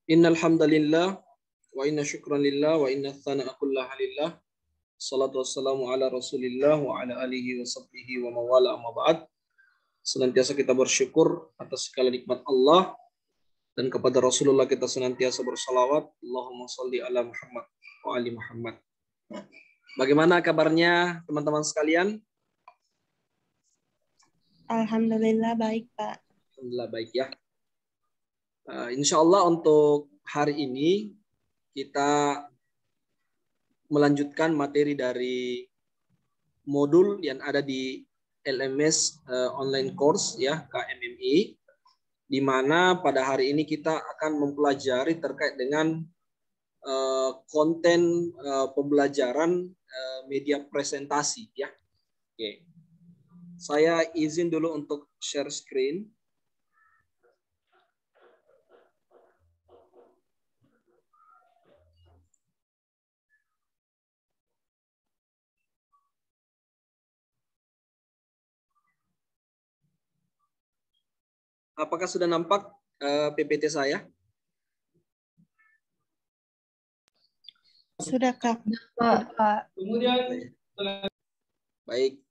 Innal hamdalillah wa inna syukran lillah wa inna tsana'a kullaha lillah. Salatu wassalamu ala Rasulillah wa ala alihi wa sahbihi wa mawala amma ba'd. Senantiasa kita bersyukur atas segala nikmat Allah dan kepada Rasulullah kita senantiasa bersalawat. Allahumma shalli ala Muhammad wa ali Muhammad. Bagaimana kabarnya teman-teman sekalian? Alhamdulillah baik, Pak. Alhamdulillah baik ya. Insya Allah untuk hari ini kita melanjutkan materi dari modul yang ada di LMS online course ya KMMI, di mana pada hari ini kita akan mempelajari terkait dengan konten pembelajaran media presentasi ya. Oke. Saya izin dulu untuk share screen. Apakah sudah nampak PPT saya? Sudah, Kak. Pak. Baik.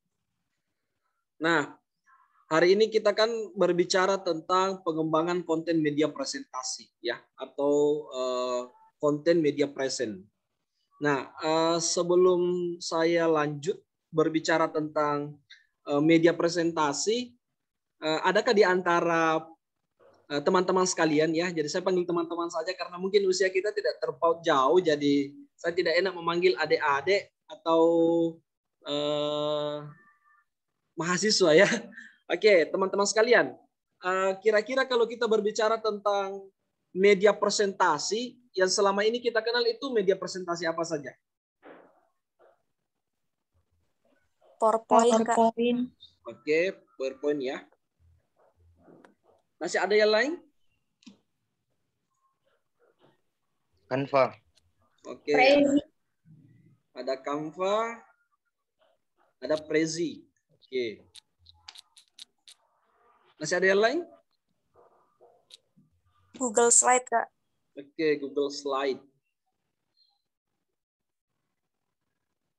Nah, hari ini kita kan berbicara tentang pengembangan konten media presentasi ya, atau konten media present. Nah, sebelum saya lanjut berbicara tentang media presentasi, adakah di antara teman-teman sekalian ya, jadi saya panggil teman-teman saja karena mungkin usia kita tidak terpaut jauh, jadi saya tidak enak memanggil adik-adik atau mahasiswa ya. Oke, teman-teman sekalian, kira-kira kalau kita berbicara tentang media presentasi yang selama ini kita kenal itu media presentasi apa saja? PowerPoint. Oke, PowerPoint ya. Masih ada yang lain? Canva. Oke. Ada Canva, ada Prezi. Oke. Masih ada yang lain? Google Slide, Kak. Oke, Google Slide.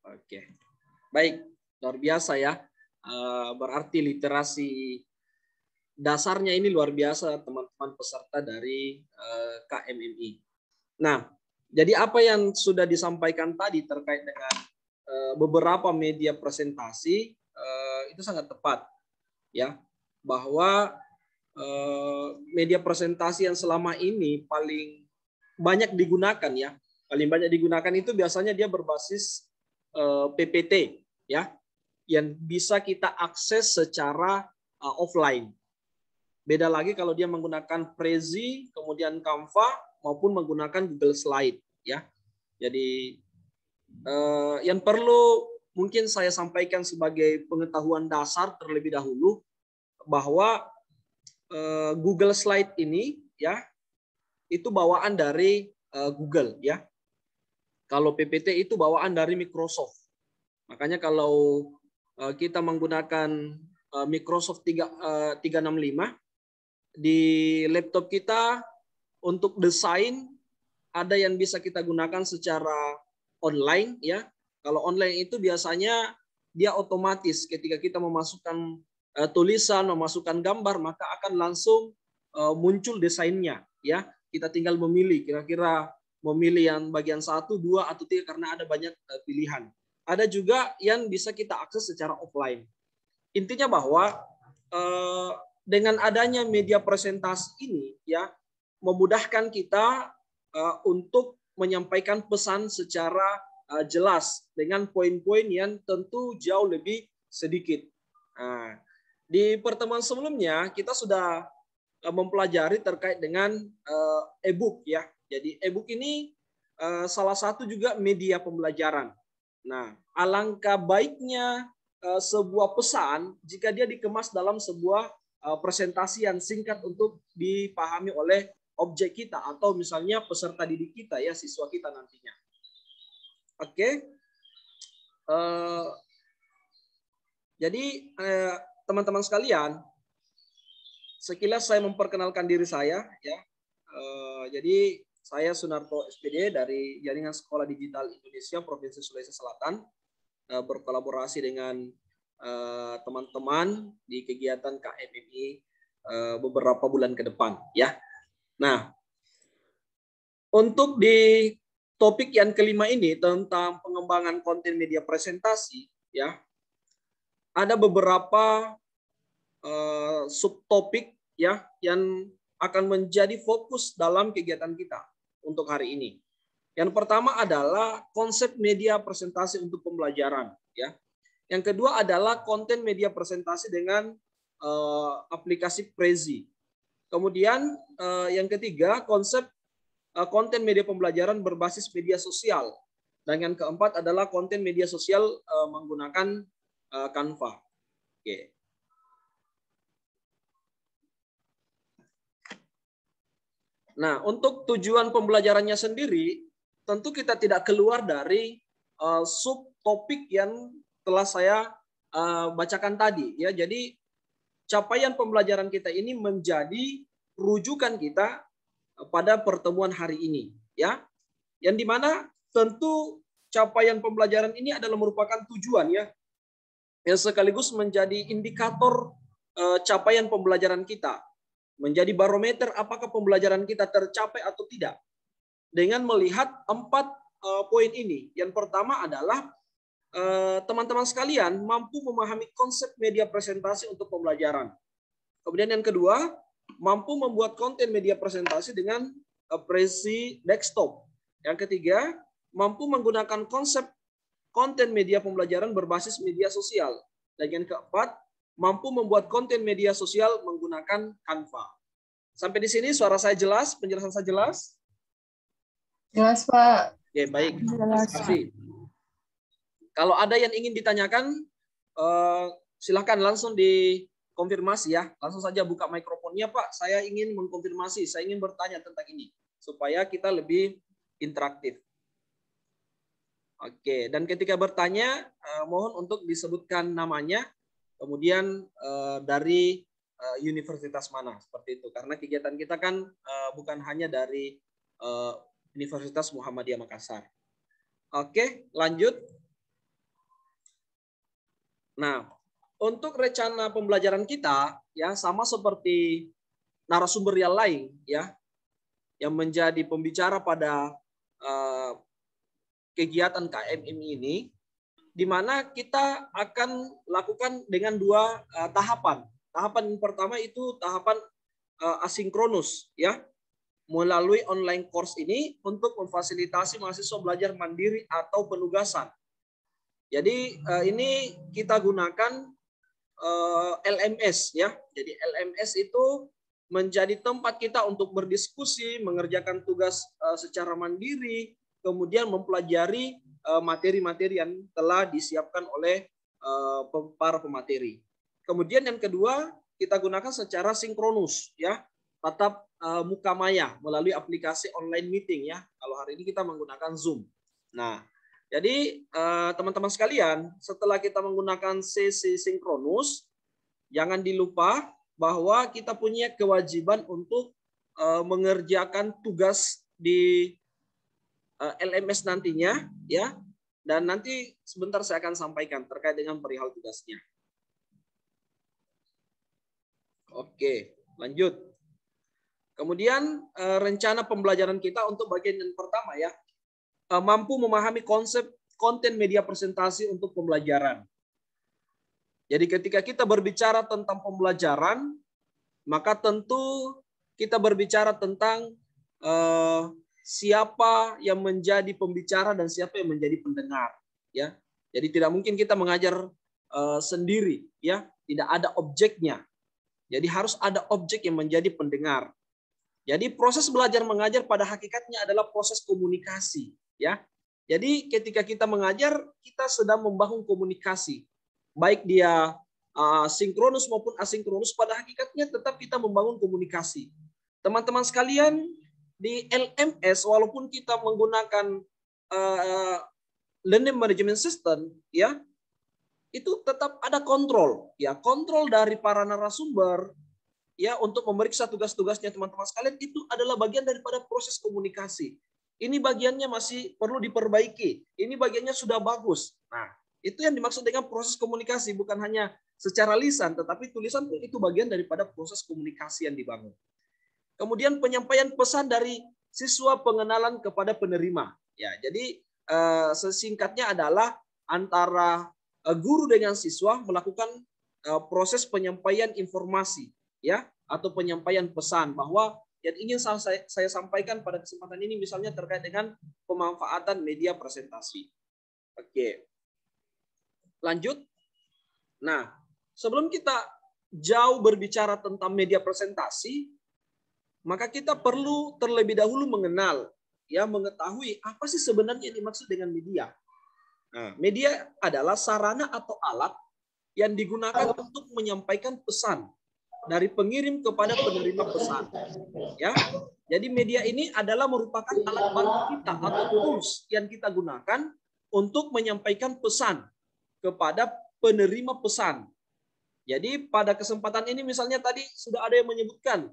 Oke. Baik, luar biasa ya. Berarti literasi dasarnya ini luar biasa teman-teman peserta dari KMMI. Nah, jadi apa yang sudah disampaikan tadi terkait dengan beberapa media presentasi itu sangat tepat ya, bahwa media presentasi yang selama ini paling banyak digunakan ya, paling banyak digunakan itu biasanya dia berbasis PPT ya, yang bisa kita akses secara offline. Beda lagi kalau dia menggunakan Prezi, kemudian Canva maupun menggunakan Google Slide ya. Jadi yang perlu mungkin saya sampaikan sebagai pengetahuan dasar terlebih dahulu bahwa Google Slide ini ya itu bawaan dari Google ya. Kalau PPT itu bawaan dari Microsoft. Makanya kalau kita menggunakan Microsoft 365 di laptop kita untuk desain ada yang bisa kita gunakan secara online ya. Kalau online itu biasanya dia otomatis ketika kita memasukkan tulisan, memasukkan gambar, maka akan langsung muncul desainnya ya. Kita tinggal memilih kira-kira memilih yang bagian 1, 2 atau 3 karena ada banyak pilihan. Ada juga yang bisa kita akses secara offline. Intinya bahwa dengan adanya media presentasi ini ya memudahkan kita untuk menyampaikan pesan secara jelas dengan poin-poin yang tentu jauh lebih sedikit. Nah, di pertemuan sebelumnya kita sudah mempelajari terkait dengan e-book ya. Jadi e-book ini salah satu juga media pembelajaran. Nah, alangkah baiknya sebuah pesan jika dia dikemas dalam sebuah presentasi yang singkat untuk dipahami oleh objek kita atau misalnya peserta didik kita ya, siswa kita nantinya. Oke. Jadi teman-teman sekalian, sekilas saya memperkenalkan diri saya ya. Jadi saya Sunarto SPD dari Jaringan Sekolah Digital Indonesia Provinsi Sulawesi Selatan berkolaborasi dengan teman-teman di kegiatan KMMI beberapa bulan ke depan ya. Nah, untuk di topik yang kelima ini tentang pengembangan konten media presentasi ya, ada beberapa subtopik ya yang akan menjadi fokus dalam kegiatan kita untuk hari ini. Yang pertama adalah konsep media presentasi untuk pembelajaran ya. Yang kedua adalah konten media presentasi dengan aplikasi Prezi. Kemudian yang ketiga konsep konten media pembelajaran berbasis media sosial. Dan yang keempat adalah konten media sosial menggunakan Canva. Oke. Nah, untuk tujuan pembelajarannya sendiri, tentu kita tidak keluar dari subtopik yang telah saya bacakan tadi. Ya, jadi capaian pembelajaran kita ini menjadi rujukan kita pada pertemuan hari ini. Ya, yang dimana tentu capaian pembelajaran ini adalah merupakan tujuan ya, yang sekaligus menjadi indikator capaian pembelajaran kita. Menjadi barometer apakah pembelajaran kita tercapai atau tidak. Dengan melihat 4 poin ini. Yang pertama adalah teman-teman sekalian mampu memahami konsep media presentasi untuk pembelajaran. Kemudian yang kedua, mampu membuat konten media presentasi dengan Prezi desktop. Yang ketiga, mampu menggunakan konsep konten media pembelajaran berbasis media sosial. Dan yang keempat, mampu membuat konten media sosial menggunakan Canva. Sampai di sini suara saya jelas, penjelasan saya jelas? Jelas, Pak. Oke, baik. Terima Jelas. kasih. Kalau ada yang ingin ditanyakan, silakan langsung dikonfirmasi ya. Langsung saja buka mikrofonnya, Pak. Saya ingin mengkonfirmasi, saya ingin bertanya tentang ini. Supaya kita lebih interaktif. Oke, dan ketika bertanya, mohon untuk disebutkan namanya, kemudian dari universitas mana, seperti itu. Karena kegiatan kita kan bukan hanya dari Universitas Muhammadiyah Makassar. Oke, lanjut. Nah, untuk rencana pembelajaran kita, ya sama seperti narasumber yang lain, ya, yang menjadi pembicara pada kegiatan KMMI ini, di mana kita akan lakukan dengan 2 tahapan. Tahapan yang pertama itu tahapan asinkronus, ya, melalui online course ini untuk memfasilitasi mahasiswa belajar mandiri atau penugasan. Jadi ini kita gunakan LMS, ya. Jadi LMS itu menjadi tempat kita untuk berdiskusi, mengerjakan tugas secara mandiri, kemudian mempelajari materi-materi yang telah disiapkan oleh para pemateri. Kemudian yang kedua, kita gunakan secara sinkronus, ya, tatap muka maya melalui aplikasi online meeting, ya. Kalau hari ini kita menggunakan Zoom. Nah, jadi teman-teman sekalian, setelah kita menggunakan sesi sinkronus, jangan dilupa bahwa kita punya kewajiban untuk mengerjakan tugas di LMS nantinya, ya. Dan nanti sebentar saya akan sampaikan terkait dengan perihal tugasnya. Oke, lanjut. Kemudian rencana pembelajaran kita untuk bagian yang pertama, ya, mampu memahami konsep konten media presentasi untuk pembelajaran. Jadi ketika kita berbicara tentang pembelajaran, maka tentu kita berbicara tentang siapa yang menjadi pembicara dan siapa yang menjadi pendengar, ya. Jadi tidak mungkin kita mengajar sendiri, ya, tidak ada objeknya. Jadi harus ada objek yang menjadi pendengar. Jadi proses belajar mengajar pada hakikatnya adalah proses komunikasi, ya. Jadi ketika kita mengajar, kita sedang membangun komunikasi. Baik dia sinkronus maupun asinkronus, pada hakikatnya tetap kita membangun komunikasi. Teman-teman sekalian, di LMS walaupun kita menggunakan learning management system, ya, itu tetap ada kontrol, ya, kontrol dari para narasumber, ya untuk memeriksa tugas-tugasnya teman-teman sekalian itu adalah bagian daripada proses komunikasi. Ini bagiannya masih perlu diperbaiki. Ini bagiannya sudah bagus. Nah, itu yang dimaksud dengan proses komunikasi, bukan hanya secara lisan, tetapi tulisan itu bagian daripada proses komunikasi yang dibangun. Kemudian penyampaian pesan dari siswa, pengenalan kepada penerima. Ya, jadi sesingkatnya adalah antara guru dengan siswa melakukan proses penyampaian informasi, ya, atau penyampaian pesan bahwa yang ingin saya sampaikan pada kesempatan ini misalnya terkait dengan pemanfaatan media presentasi. Oke. Lanjut. Nah, sebelum kita jauh berbicara tentang media presentasi, maka kita perlu terlebih dahulu mengenal, ya, mengetahui apa sih sebenarnya yang dimaksud dengan media. Nah, media adalah sarana atau alat yang digunakan untuk menyampaikan pesan dari pengirim kepada penerima pesan. Ya, jadi media ini adalah merupakan alat bantu kita atau tools yang kita gunakan untuk menyampaikan pesan kepada penerima pesan. Jadi pada kesempatan ini misalnya tadi sudah ada yang menyebutkan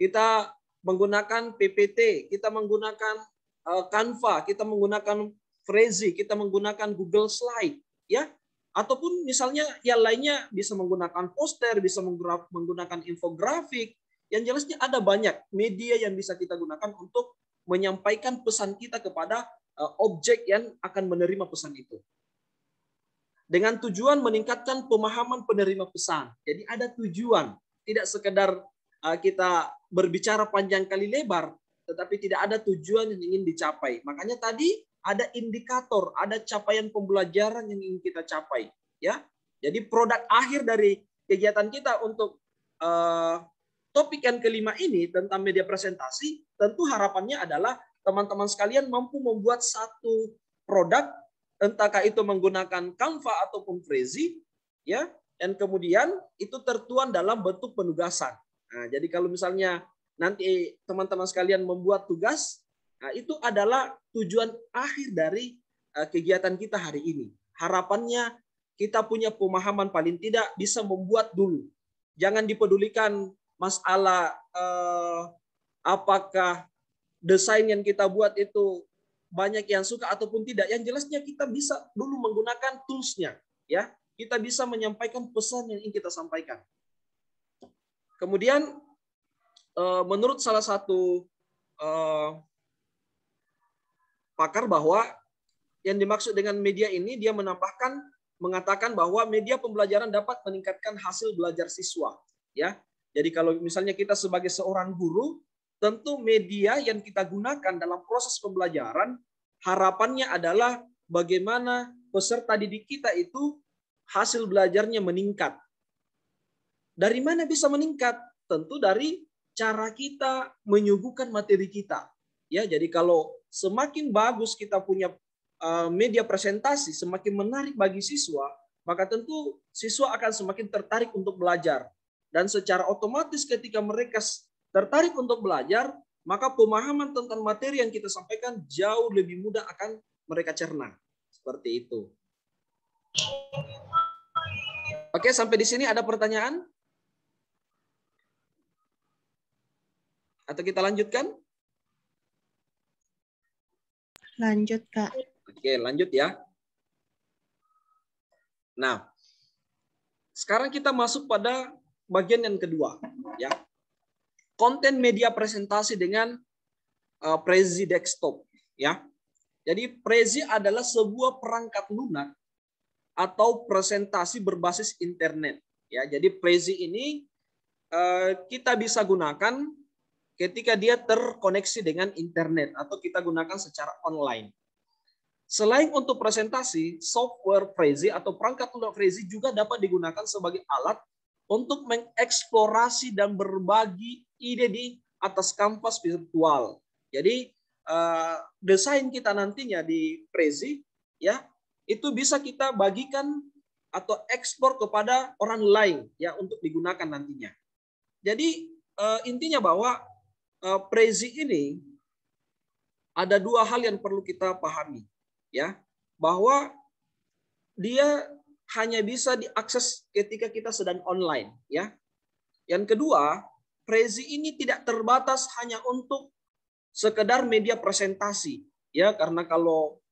kita menggunakan PPT, kita menggunakan Canva, kita menggunakan Prezi, kita menggunakan Google Slide, ya. Ataupun misalnya yang lainnya bisa menggunakan poster, bisa menggunakan infografik. Yang jelasnya ada banyak media yang bisa kita gunakan untuk menyampaikan pesan kita kepada objek yang akan menerima pesan itu. Dengan tujuan meningkatkan pemahaman penerima pesan. Jadi ada tujuan, tidak sekedar kita berbicara panjang kali lebar, tetapi tidak ada tujuan yang ingin dicapai. Makanya tadi ada indikator, ada capaian pembelajaran yang ingin kita capai, ya. Jadi produk akhir dari kegiatan kita untuk topik yang kelima ini tentang media presentasi, tentu harapannya adalah teman-teman sekalian mampu membuat satu produk, entahkah itu menggunakan Canva ataupun Prezi, ya, dan kemudian itu tertuang dalam bentuk penugasan. Nah, jadi kalau misalnya nanti teman-teman sekalian membuat tugas, nah, itu adalah tujuan akhir dari kegiatan kita hari ini. Harapannya kita punya pemahaman paling tidak bisa membuat dulu. Jangan dipedulikan masalah apakah desain yang kita buat itu banyak yang suka ataupun tidak. Yang jelasnya kita bisa dulu menggunakan tools-nya, ya. Kita bisa menyampaikan pesan yang ingin kita sampaikan. Kemudian menurut salah satu pakar bahwa yang dimaksud dengan media ini, dia mengatakan bahwa media pembelajaran dapat meningkatkan hasil belajar siswa. Ya, jadi kalau misalnya kita sebagai seorang guru, tentu media yang kita gunakan dalam proses pembelajaran, harapannya adalah bagaimana peserta didik kita itu hasil belajarnya meningkat. Dari mana bisa meningkat? Tentu dari cara kita menyuguhkan materi kita. Ya, jadi kalau semakin bagus kita punya media presentasi, semakin menarik bagi siswa, maka tentu siswa akan semakin tertarik untuk belajar. Dan secara otomatis ketika mereka tertarik untuk belajar, maka pemahaman tentang materi yang kita sampaikan jauh lebih mudah akan mereka cerna. Seperti itu. Oke, sampai di sini ada pertanyaan? Atau kita lanjutkan? Lanjut, Kak. Oke, lanjut ya. Nah, sekarang kita masuk pada bagian yang kedua, ya. Konten media presentasi dengan Prezi desktop, ya. Jadi Prezi adalah sebuah perangkat lunak atau presentasi berbasis internet, ya. Jadi Prezi ini kita bisa gunakan ketika dia terkoneksi dengan internet atau kita gunakan secara online. Selain untuk presentasi, software Prezi atau perangkat lunak Prezi juga dapat digunakan sebagai alat untuk mengeksplorasi dan berbagi ide di atas kanvas virtual. Jadi desain kita nantinya di Prezi, ya, itu bisa kita bagikan atau ekspor kepada orang lain, ya, untuk digunakan nantinya. Jadi intinya bahwa Prezi ini ada dua hal yang perlu kita pahami, ya, bahwa dia hanya bisa diakses ketika kita sedang online, ya. Yang kedua, Prezi ini tidak terbatas hanya untuk sekedar media presentasi, ya, karena kalau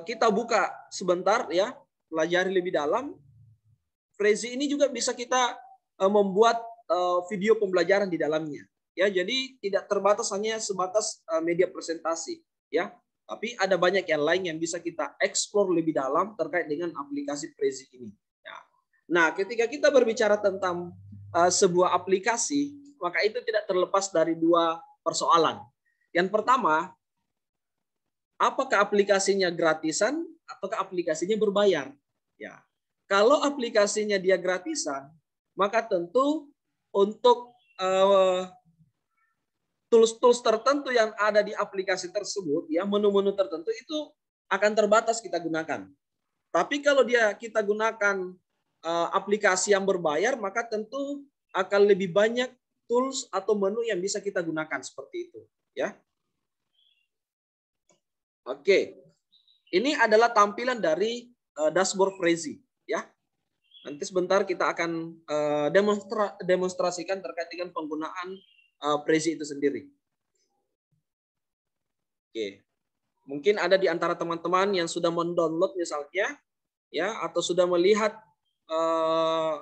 kita buka sebentar, ya, pelajari lebih dalam, Prezi ini juga bisa kita membuat video pembelajaran di dalamnya, ya. Jadi tidak terbatas hanya sebatas media presentasi, ya. Tapi ada banyak yang lain yang bisa kita explore lebih dalam terkait dengan aplikasi Prezi ini. Ya. Nah, ketika kita berbicara tentang sebuah aplikasi, maka itu tidak terlepas dari dua persoalan. Yang pertama, apakah aplikasinya gratisan ataukah aplikasinya berbayar? Ya. Kalau aplikasinya dia gratisan, maka tentu untuk tools-tools tertentu yang ada di aplikasi tersebut, ya, menu-menu tertentu itu akan terbatas kita gunakan. Tapi kalau kita gunakan aplikasi yang berbayar, maka tentu akan lebih banyak tools atau menu yang bisa kita gunakan seperti itu, ya. Oke, ini adalah tampilan dari dashboard Prezi, ya. Nanti sebentar kita akan demonstrasikan terkait dengan penggunaan Prezi itu sendiri. Oke, mungkin ada di antara teman-teman yang sudah mendownload misalnya, ya, atau sudah melihat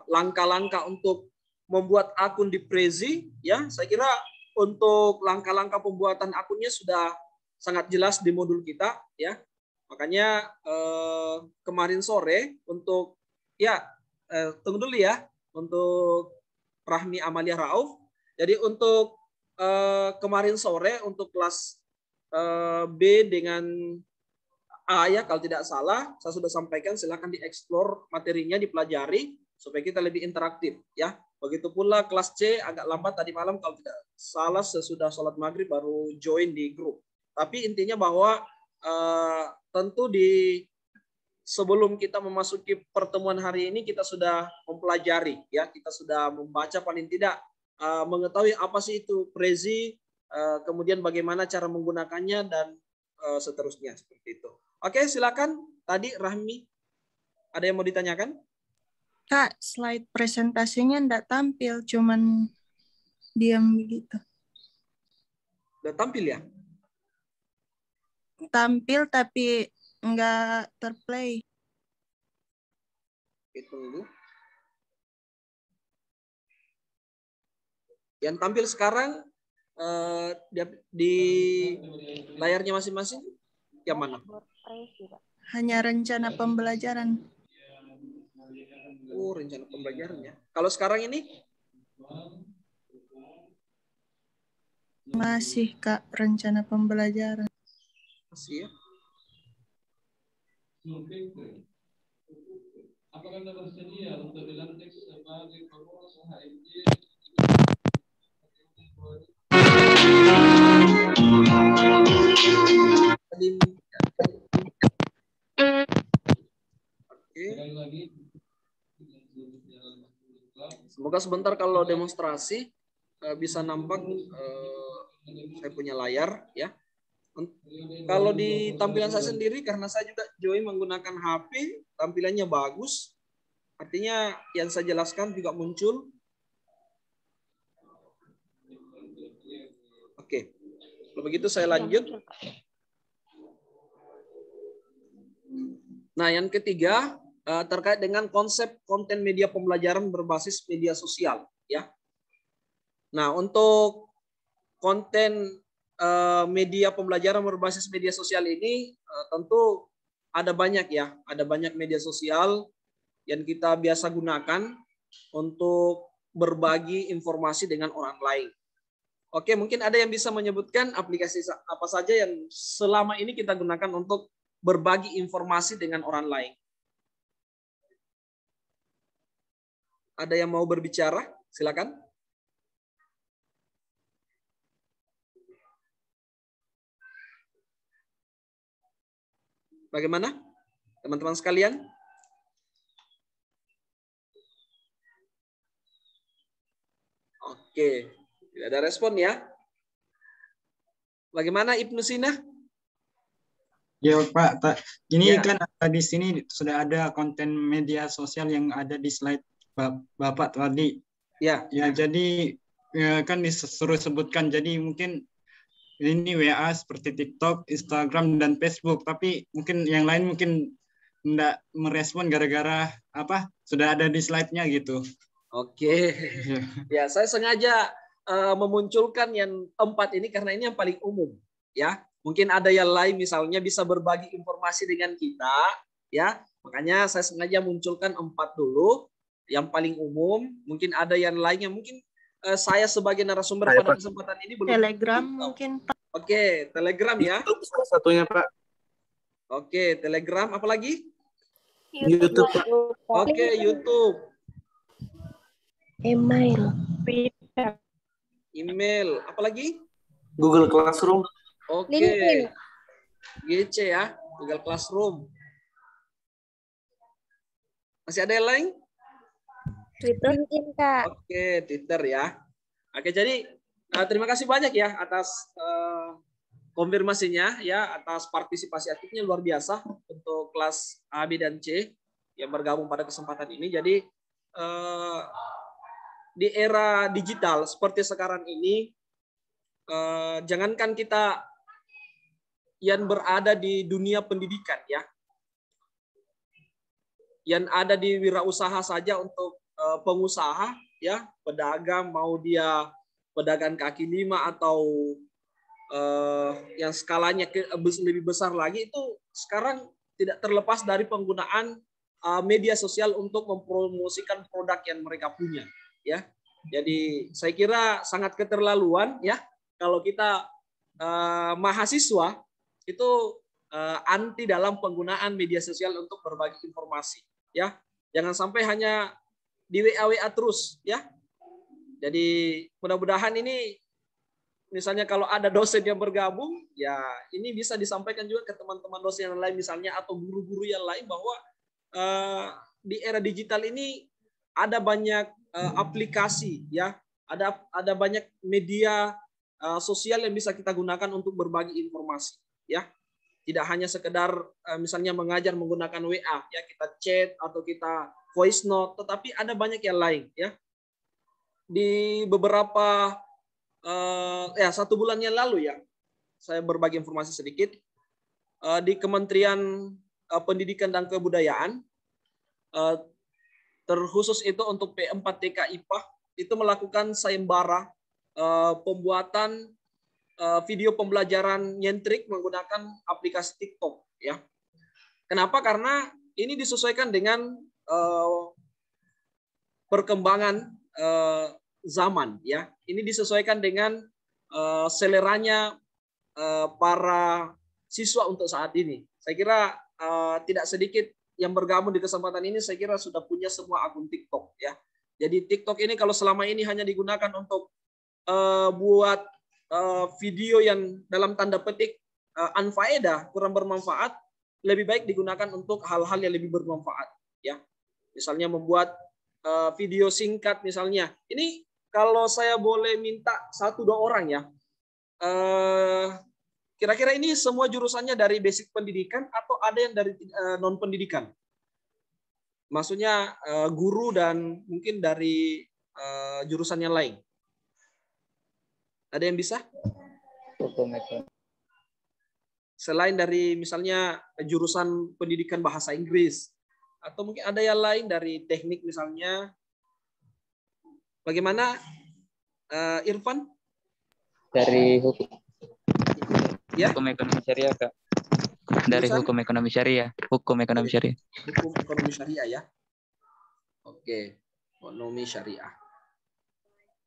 langkah-langkah untuk membuat akun di Prezi, ya. Saya kira untuk langkah-langkah pembuatan akunnya sudah sangat jelas di modul kita, ya. Makanya kemarin sore untuk, ya, tunggu dulu ya, untuk Rahmi Amalia Rauf. Jadi untuk kemarin sore untuk kelas B dengan A, ya, kalau tidak salah, saya sudah sampaikan, silakan dieksplor materinya, dipelajari supaya kita lebih interaktif, ya. Begitu pula kelas C agak lambat tadi malam, kalau tidak salah sesudah sholat maghrib baru join di grup. Tapi intinya bahwa tentu sebelum kita memasuki pertemuan hari ini kita sudah mempelajari, ya, kita sudah membaca paling tidak mengetahui apa sih itu Prezi, kemudian bagaimana cara menggunakannya dan seterusnya seperti itu. Oke, silakan. Tadi Rahmi, ada yang mau ditanyakan? Kak, slide presentasinya enggak tampil, cuman diam begitu. Udah tampil ya? Tampil tapi enggak terplay. Tunggu. Yang tampil sekarang di layarnya masing-masing yang mana? Hanya rencana pembelajaran. Oh, rencana pembelajarannya. Kalau sekarang ini? Masih, Kak, rencana pembelajaran. Masih, ya. Apakah Anda bersedia untuk dilantik sebagai pengurus HMJ? Oke. Semoga sebentar kalau demonstrasi bisa nampak saya punya layar, ya. Kalau di tampilan saya sendiri, karena saya juga join menggunakan HP, tampilannya bagus. Artinya yang saya jelaskan juga muncul. Oke, kalau begitu saya lanjut. Nah, yang ketiga terkait dengan konsep konten media pembelajaran berbasis media sosial, ya. Nah, untuk konten media pembelajaran berbasis media sosial ini tentu ada banyak, ya, ada banyak media sosial yang kita biasa gunakan untuk berbagi informasi dengan orang lain. Oke, mungkin ada yang bisa menyebutkan aplikasi apa saja yang selama ini kita gunakan untuk berbagi informasi dengan orang lain. Ada yang mau berbicara? Silakan. Bagaimana, teman-teman sekalian? Oke, tidak ada respon, ya. Bagaimana Ibnu Sina? Ya Pak, ini Ya. kan di sini sudah ada konten media sosial yang ada di slide Bapak tadi. Ya. Ya, jadi kan disuruh sebutkan. Jadi mungkin ini WA seperti TikTok, Instagram, dan Facebook. Tapi mungkin yang lain mungkin enggak merespon gara-gara apa sudah ada di slide-nya gitu. Oke. Ya, saya sengaja memunculkan yang 4 ini karena ini yang paling umum. Ya, mungkin ada yang lain misalnya bisa berbagi informasi dengan kita. Ya, makanya saya sengaja munculkan 4 dulu. Yang paling umum, mungkin ada yang lainnya. Mungkin saya sebagai narasumber pada kesempatan ini belum. Telegram mungkin, Pak. Oke, Telegram ya. YouTube salah satunya, Pak. Oke, Telegram. Apa lagi? YouTube, Pak. Oke, YouTube. Email. Email. Apa lagi? Google Classroom. Oke. LinkedIn. GC ya, Google Classroom. Masih ada yang lain? Twitter. LinkedIn, Kak. Oke, Twitter ya. Oke, jadi terima kasih banyak ya atas konfirmasinya ya, atas partisipasi aktifnya luar biasa untuk kelas A, B, dan C yang bergabung pada kesempatan ini. Jadi di era digital seperti sekarang ini, jangankan kita yang berada di dunia pendidikan ya, yang ada di wirausaha saja untuk pengusaha ya, pedagang, mau dia pedagang kaki lima atau yang skalanya lebih besar lagi, itu sekarang tidak terlepas dari penggunaan media sosial untuk mempromosikan produk yang mereka punya ya. Jadi saya kira sangat keterlaluan ya kalau kita mahasiswa itu anti dalam penggunaan media sosial untuk berbagi informasi ya. Jangan sampai hanya di WA terus ya. Jadi mudah-mudahan ini misalnya kalau ada dosen yang bergabung ya, ini bisa disampaikan juga ke teman-teman dosen yang lain misalnya, atau guru-guru yang lain, bahwa di era digital ini ada banyak aplikasi ya, ada banyak media sosial yang bisa kita gunakan untuk berbagi informasi ya. Tidak hanya sekedar misalnya mengajar menggunakan WA ya, kita chat atau kita voice note, tetapi ada banyak yang lain ya. Di beberapa 1 bulan yang lalu ya, saya berbagi informasi sedikit, di Kementerian Pendidikan dan Kebudayaan, terkhusus itu untuk P4 TK IPA, itu melakukan sayembara pembuatan video pembelajaran nyentrik menggunakan aplikasi TikTok ya. Kenapa? Karena ini disesuaikan dengan perkembangan zaman ya. Ini disesuaikan dengan seleranya para siswa untuk saat ini. Saya kira tidak sedikit yang bergabung di kesempatan ini, saya kira sudah punya semua akun TikTok ya. Jadi TikTok ini kalau selama ini hanya digunakan untuk buat video yang dalam tanda petik unfaedah, kurang bermanfaat, lebih baik digunakan untuk hal-hal yang lebih bermanfaat ya. Misalnya membuat video singkat misalnya. Ini kalau saya boleh minta 1-2 orang ya, kira-kira ini semua jurusannya dari basic pendidikan atau ada yang dari non pendidikan? Maksudnya guru dan mungkin dari jurusan yang lain. Ada yang bisa? Selain dari misalnya jurusan pendidikan bahasa Inggris, atau mungkin ada yang lain dari teknik misalnya. Bagaimana Irfan? Dari hukum, Ya? hukum ekonomi syariah, Kak. Dari Jurusan? hukum ekonomi syariah. Hukum ekonomi syariah. Hukum ekonomi syariah ya. Oke, ekonomi syariah.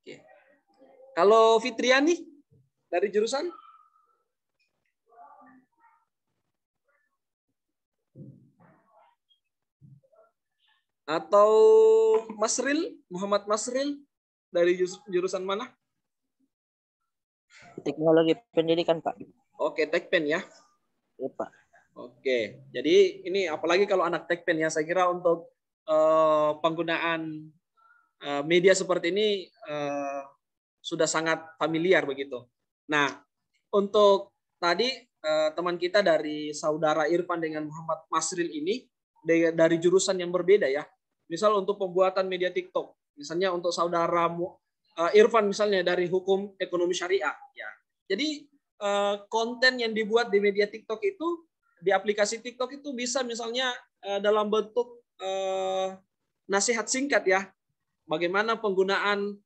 Oke. Kalau Fitriani dari jurusan? Atau Masril, Muhammad Masril dari jurusan mana? Teknologi pendidikan, Pak. Oke, Tekpen ya. Iya, Pak. Oke, jadi ini apalagi kalau anak Tekpen ya, saya kira untuk penggunaan media seperti ini sudah sangat familiar begitu. Nah, untuk tadi teman kita dari saudara Irfan dengan Muhammad Masril ini dari jurusan yang berbeda ya. Misal untuk pembuatan media TikTok, misalnya untuk saudara Irfan misalnya dari hukum ekonomi syariah ya. Jadi konten yang dibuat di media TikTok itu, di aplikasi TikTok itu bisa misalnya dalam bentuk nasihat singkat ya, bagaimana penggunaan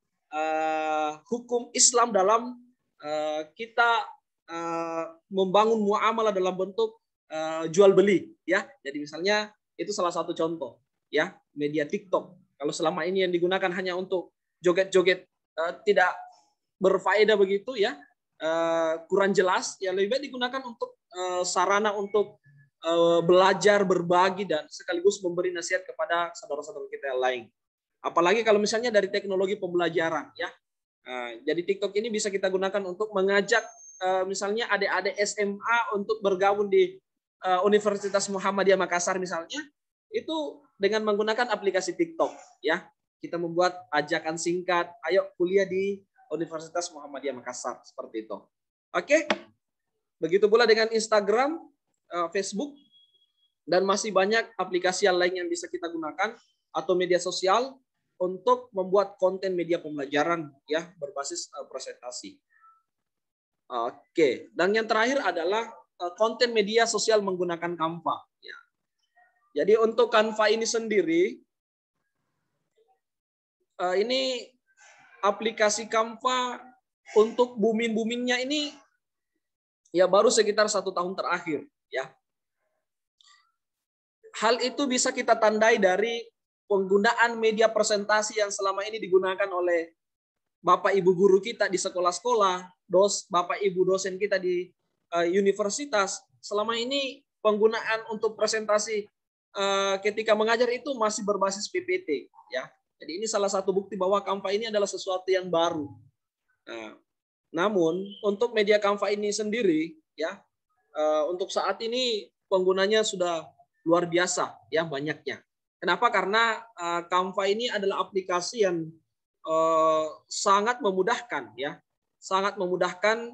hukum Islam dalam kita membangun muamalah dalam bentuk jual beli ya. Jadi misalnya itu salah satu contoh ya, media TikTok. Kalau selama ini yang digunakan hanya untuk joget-joget tidak berfaedah begitu ya, kurang jelas, ya lebih baik digunakan untuk sarana untuk belajar, berbagi, dan sekaligus memberi nasihat kepada saudara-saudara kita yang lain. Apalagi kalau misalnya dari teknologi pembelajaran ya. Jadi TikTok ini bisa kita gunakan untuk mengajak misalnya adik-adik SMA untuk bergabung di Universitas Muhammadiyah Makassar misalnya, itu dengan menggunakan aplikasi TikTok ya. Kita membuat ajakan singkat, ayo kuliah di Universitas Muhammadiyah Makassar, seperti itu. Oke. Begitu pula dengan Instagram, Facebook, dan masih banyak aplikasi yang lain yang bisa kita gunakan atau media sosial untuk membuat konten media pembelajaran ya berbasis presentasi. Oke, dan yang terakhir adalah konten media sosial menggunakan Canva ya. Jadi untuk Canva ini sendiri, ini aplikasi Canva untuk boomingnya ini ya baru sekitar 1 tahun terakhir ya. Hal itu bisa kita tandai dari penggunaan media presentasi yang selama ini digunakan oleh Bapak Ibu guru kita di sekolah-sekolah, Bapak Ibu dosen kita di universitas. Selama ini penggunaan untuk presentasi ketika mengajar itu masih berbasis PPT ya. Jadi ini salah satu bukti bahwa Canva ini adalah sesuatu yang baru. Namun untuk media Canva ini sendiri ya, untuk saat ini penggunanya sudah luar biasa ya banyaknya. Kenapa? Karena Canva ini adalah aplikasi yang sangat memudahkan ya, sangat memudahkan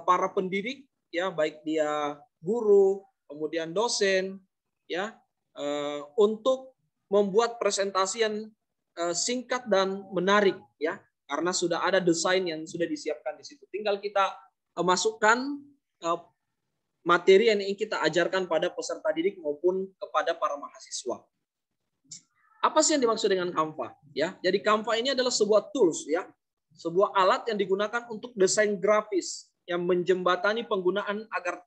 para pendidik ya, baik dia guru, kemudian dosen ya, untuk membuat presentasi yang singkat dan menarik ya, karena sudah ada desain yang sudah disiapkan di situ. Tinggal kita masukkan materi yang ingin kita ajarkan pada peserta didik maupun kepada para mahasiswa. Apa sih yang dimaksud dengan Canva? Ya, jadi Canva ini adalah sebuah tools ya, sebuah alat yang digunakan untuk desain grafis yang menjembatani penggunaan agar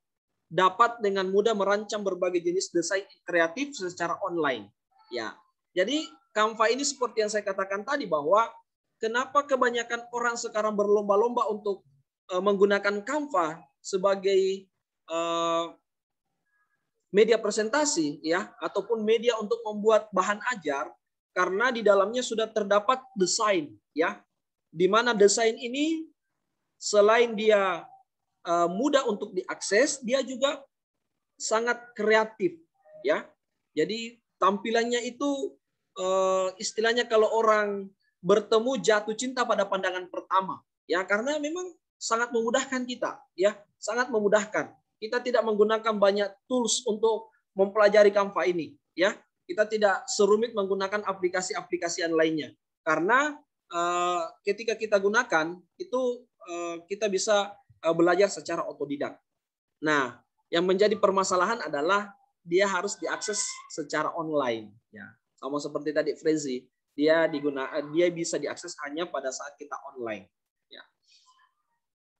dapat dengan mudah merancang berbagai jenis desain kreatif secara online. Ya, jadi Canva ini seperti yang saya katakan tadi bahwa kenapa kebanyakan orang sekarang berlomba-lomba untuk menggunakan Canva sebagai media presentasi ya, ataupun media untuk membuat bahan ajar, karena di dalamnya sudah terdapat desain ya, di mana desain ini selain dia mudah untuk diakses, dia juga sangat kreatif ya. Jadi tampilannya itu istilahnya kalau orang bertemu jatuh cinta pada pandangan pertama ya, karena memang sangat memudahkan kita ya, sangat memudahkan. Kita tidak menggunakan banyak tools untuk mempelajari Canva ini ya. Kita tidak serumit menggunakan aplikasi-aplikasi yang lainnya, karena ketika kita gunakan itu kita bisa belajar secara otodidak. Nah, yang menjadi permasalahan adalah dia harus diakses secara online ya. Sama seperti tadi Frezi, dia bisa diakses hanya pada saat kita online.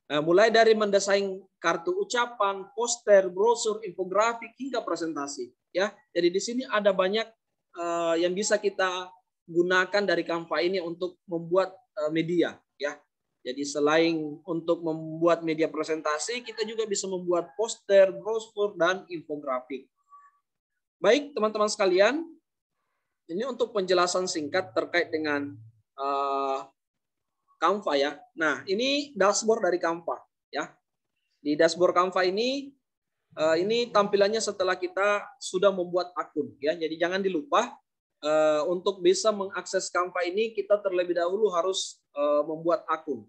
Mulai dari mendesain kartu ucapan, poster, brosur, infografik hingga presentasi. Ya, jadi di sini ada banyak yang bisa kita gunakan dari Canva ini untuk membuat media. Ya, jadi selain untuk membuat media presentasi, kita juga bisa membuat poster, brosur, dan infografik. Baik, teman-teman sekalian, ini untuk penjelasan singkat terkait dengan Canva ya. Nah, ini dashboard dari Canva ya. Di dashboard Canva ini tampilannya setelah kita sudah membuat akun ya. Jadi jangan dilupa untuk bisa mengakses Canva ini kita terlebih dahulu harus membuat akun.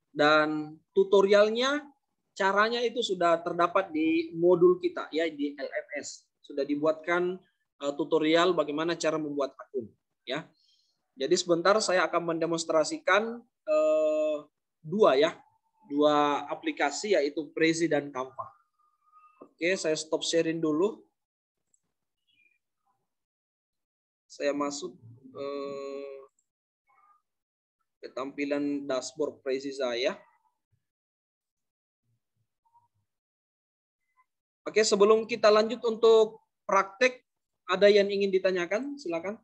Dan tutorialnya caranya itu sudah terdapat di modul kita ya, di LMS. Sudah dibuatkan tutorial bagaimana cara membuat akun ya. Jadi sebentar saya akan mendemonstrasikan dua aplikasi, yaitu Prezi dan Canva. Oke, saya stop sharing dulu. Saya masuk ke tampilan dashboard Prezi saya. Oke, sebelum kita lanjut untuk praktek, ada yang ingin ditanyakan? Silakan.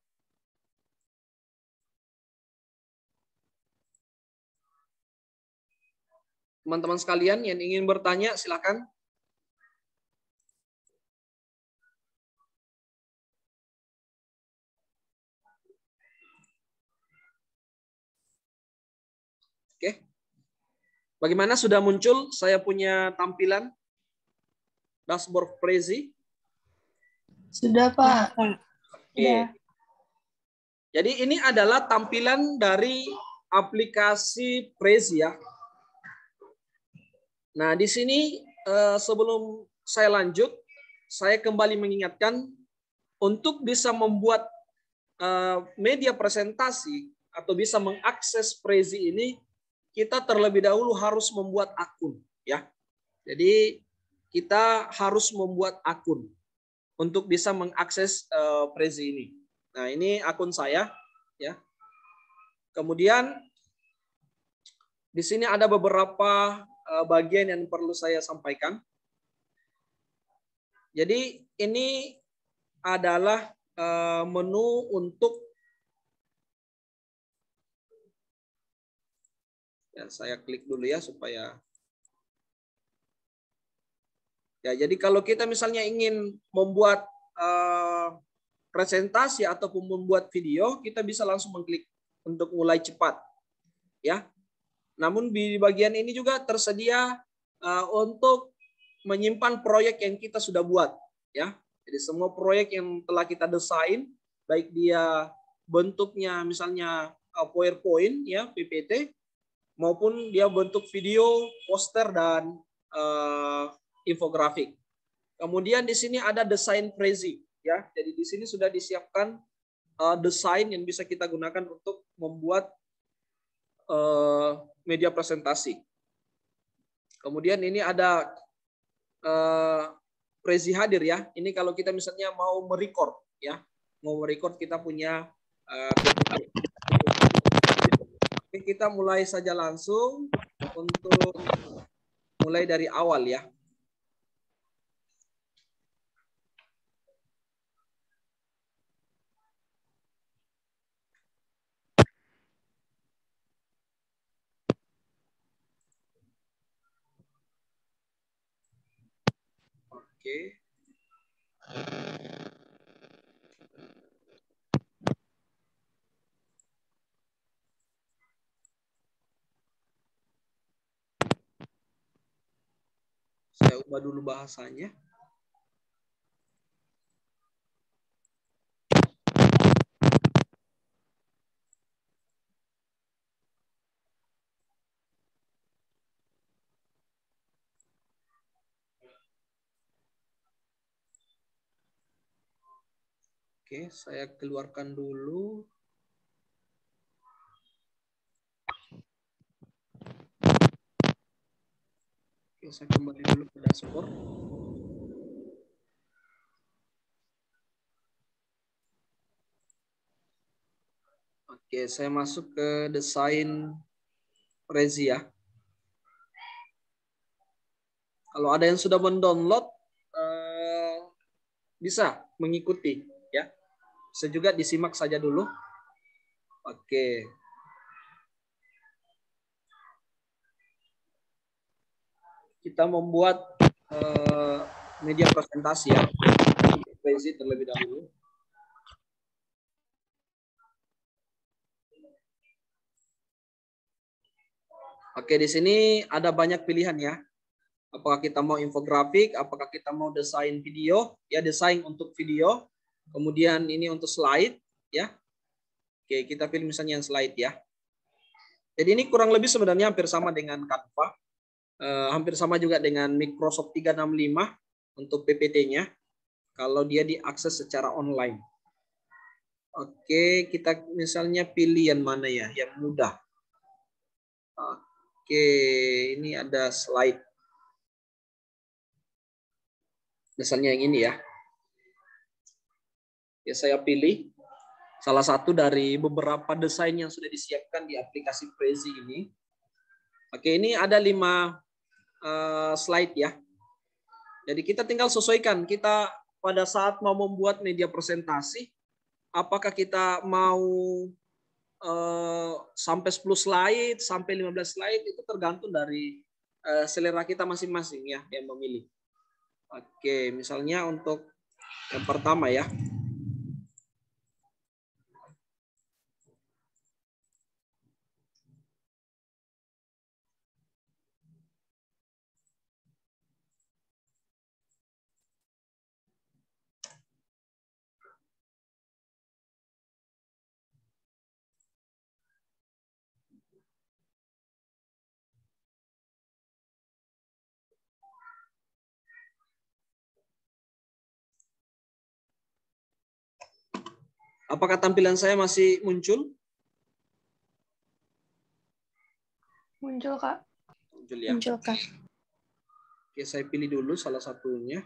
Teman-teman sekalian yang ingin bertanya, silakan. Oke. Bagaimana, sudah muncul saya punya tampilan dashboard Prezi? Sudah, Pak. Oke. Jadi ini adalah tampilan dari aplikasi Prezi ya. Nah, di sini sebelum saya lanjut, saya kembali mengingatkan untuk bisa membuat media presentasi atau bisa mengakses Prezi ini, kita terlebih dahulu harus membuat akun ya. Jadi kita harus membuat akun untuk bisa mengakses Prezi ini. Nah, ini akun saya ya. Kemudian di sini ada beberapa bagian yang perlu saya sampaikan. Jadi ini adalah menu untuk ya, saya klik dulu ya supaya ya. Jadi kalau kita misalnya ingin membuat presentasi ataupun membuat video, kita bisa langsung mengklik untuk mulai cepat ya. Namun di bagian ini juga tersedia untuk menyimpan proyek yang kita sudah buat ya. Jadi semua proyek yang telah kita desain, baik dia bentuknya misalnya PowerPoint ya, PPT, maupun dia bentuk video, poster, dan infografik. Kemudian di sini ada desain Prezi ya. Jadi di sini sudah disiapkan desain yang bisa kita gunakan untuk membuat media presentasi. Kemudian ini ada Prezi hadir ya. Ini kalau kita misalnya mau merecord ya, mau merecord kita punya Oke, kita mulai saja langsung untuk mulai dari awal ya. Oke. Saya ubah dulu bahasanya. Oke, saya keluarkan dulu. Oke, saya kembali dulu ke dashboard. Oke, saya masuk ke desain Prezi ya. Kalau ada yang sudah mendownload, bisa mengikuti ya. Bisa juga disimak saja dulu. Oke. Kita membuat media presentasi ya. Prezi terlebih dahulu. Oke, di sini ada banyak pilihan ya. Apakah kita mau infografik, apakah kita mau desain video, ya desain untuk video. Kemudian ini untuk slide ya. Oke, kita pilih misalnya yang slide ya. Jadi ini kurang lebih sebenarnya hampir sama dengan Canva. Hampir sama juga dengan Microsoft 365 untuk PPT-nya. Kalau dia diakses secara online. Oke, kita misalnya pilih yang mana ya, yang mudah. Oke, ini ada slide. Misalnya yang ini ya. Ya, saya pilih salah satu dari beberapa desain yang sudah disiapkan di aplikasi Prezi ini. Oke, ini ada 5 slide ya. Jadi kita tinggal sesuaikan. Kita pada saat mau membuat media presentasi, apakah kita mau sampai 10 slide, sampai 15 slide, itu tergantung dari selera kita masing-masing ya yang memilih. Oke, misalnya untuk yang pertama ya. Apakah tampilan saya masih muncul? Muncul, Kak. Muncul ya. Muncul, Kak. Oke, saya pilih dulu salah satunya.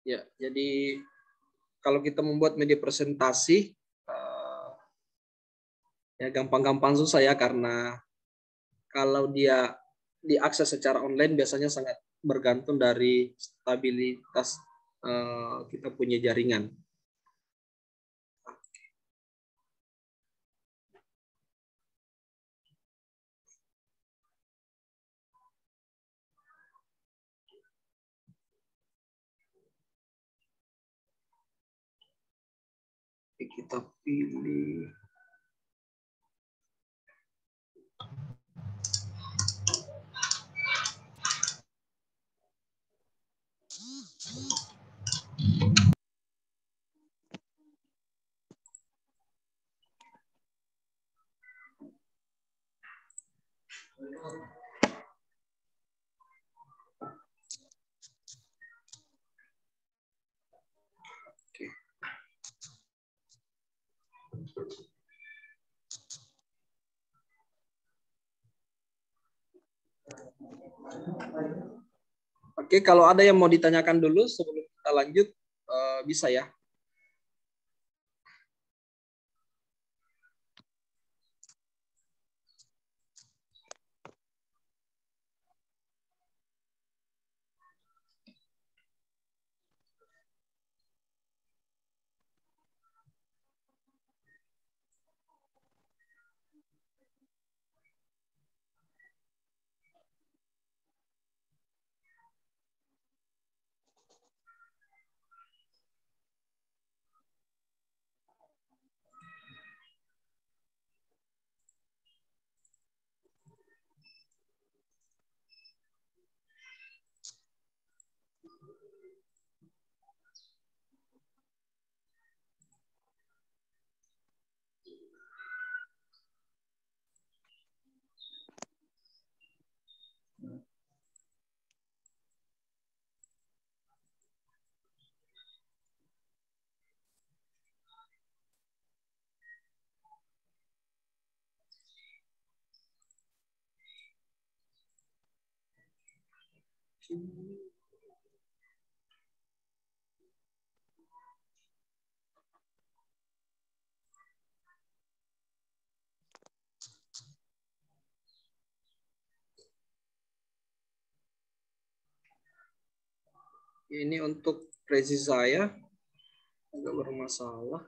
Ya, jadi kalau kita membuat media presentasi, ya gampang-gampang susah ya, karena kalau dia diakses secara online biasanya sangat bergantung dari stabilitas kita punya jaringan. Oke, kita pilih. Oke, kalau ada yang mau ditanyakan dulu sebelum kita lanjut, bisa ya. Ini untuk Prezi saya agak bermasalah.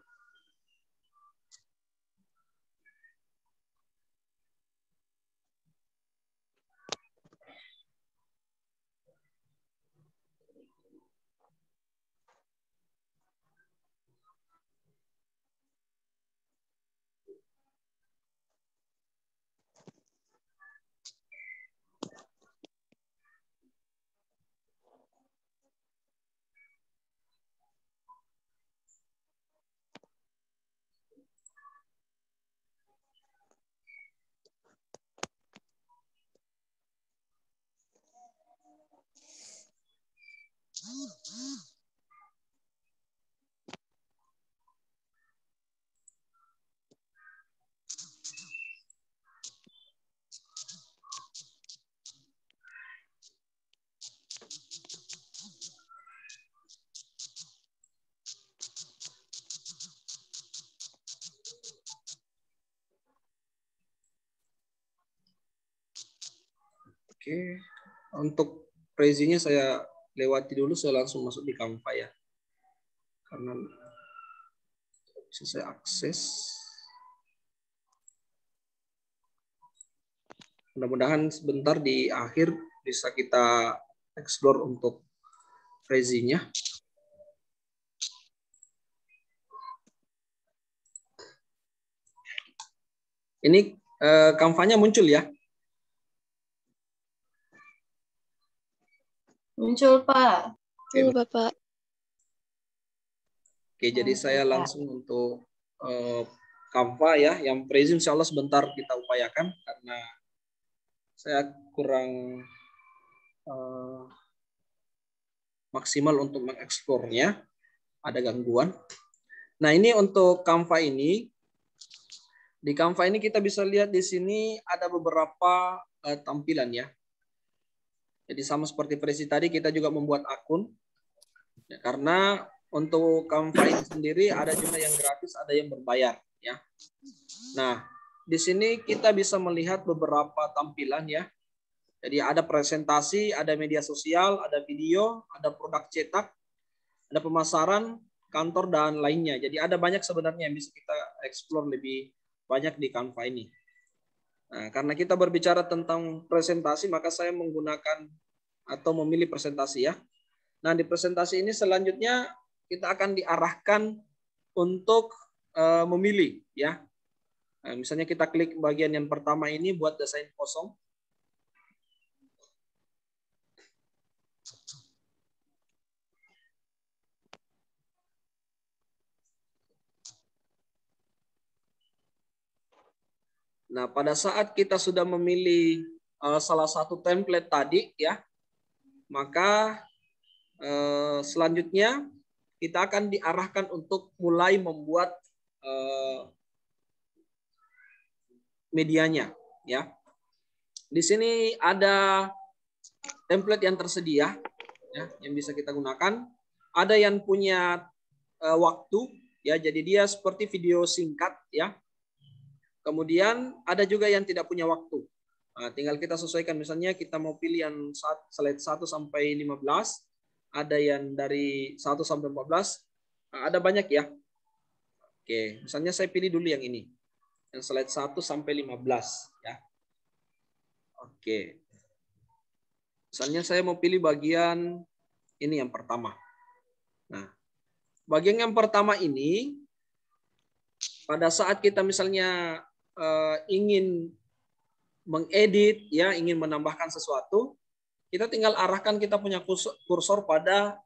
Oke, untuk Prezi-nya saya lewati dulu, saya langsung masuk di Canva ya. Karena bisa saya akses. Mudah-mudahan sebentar di akhir bisa kita explore untuk Prezi-nya. Ini Canva-nya muncul ya? Muncul, Pak. Oke, Bapak. Oke, jadi saya langsung untuk Canva ya, yang Prezi insya Allah sebentar kita upayakan karena saya kurang maksimal untuk mengeksplornya, ada gangguan. Nah ini untuk Canva ini, di Canva ini kita bisa lihat di sini ada beberapa tampilan ya. Jadi sama seperti Prezi tadi kita juga membuat akun, ya, karena untuk Canva ini sendiri ada juga yang gratis, ada yang berbayar ya. Nah, di sini kita bisa melihat beberapa tampilan ya. Jadi ada presentasi, ada media sosial, ada video, ada produk cetak, ada pemasaran, kantor dan lainnya. Jadi ada banyak sebenarnya yang bisa kita explore lebih banyak di Canva ini. Nah, karena kita berbicara tentang presentasi, maka saya menggunakan atau memilih presentasi ya. Nah, di presentasi ini selanjutnya kita akan diarahkan untuk memilih ya. Nah, misalnya kita klik bagian yang pertama ini buat desain kosong. Nah, pada saat kita sudah memilih salah satu template tadi ya, maka selanjutnya kita akan diarahkan untuk mulai membuat medianya ya. Di sini ada template yang tersedia ya, yang bisa kita gunakan. Ada yang punya waktu ya, jadi dia seperti video singkat ya. Kemudian ada juga yang tidak punya waktu. Nah, tinggal kita sesuaikan, misalnya kita mau pilih yang slide 1 sampai 15, ada yang dari 1 sampai 14, nah, ada banyak ya. Oke, misalnya saya pilih dulu yang ini. Yang slide 1 sampai 15 ya. Oke. Misalnya saya mau pilih bagian ini yang pertama. Nah, bagian yang pertama ini pada saat kita misalnya ingin mengedit ya, ingin menambahkan sesuatu, kita tinggal arahkan kita punya kursor pada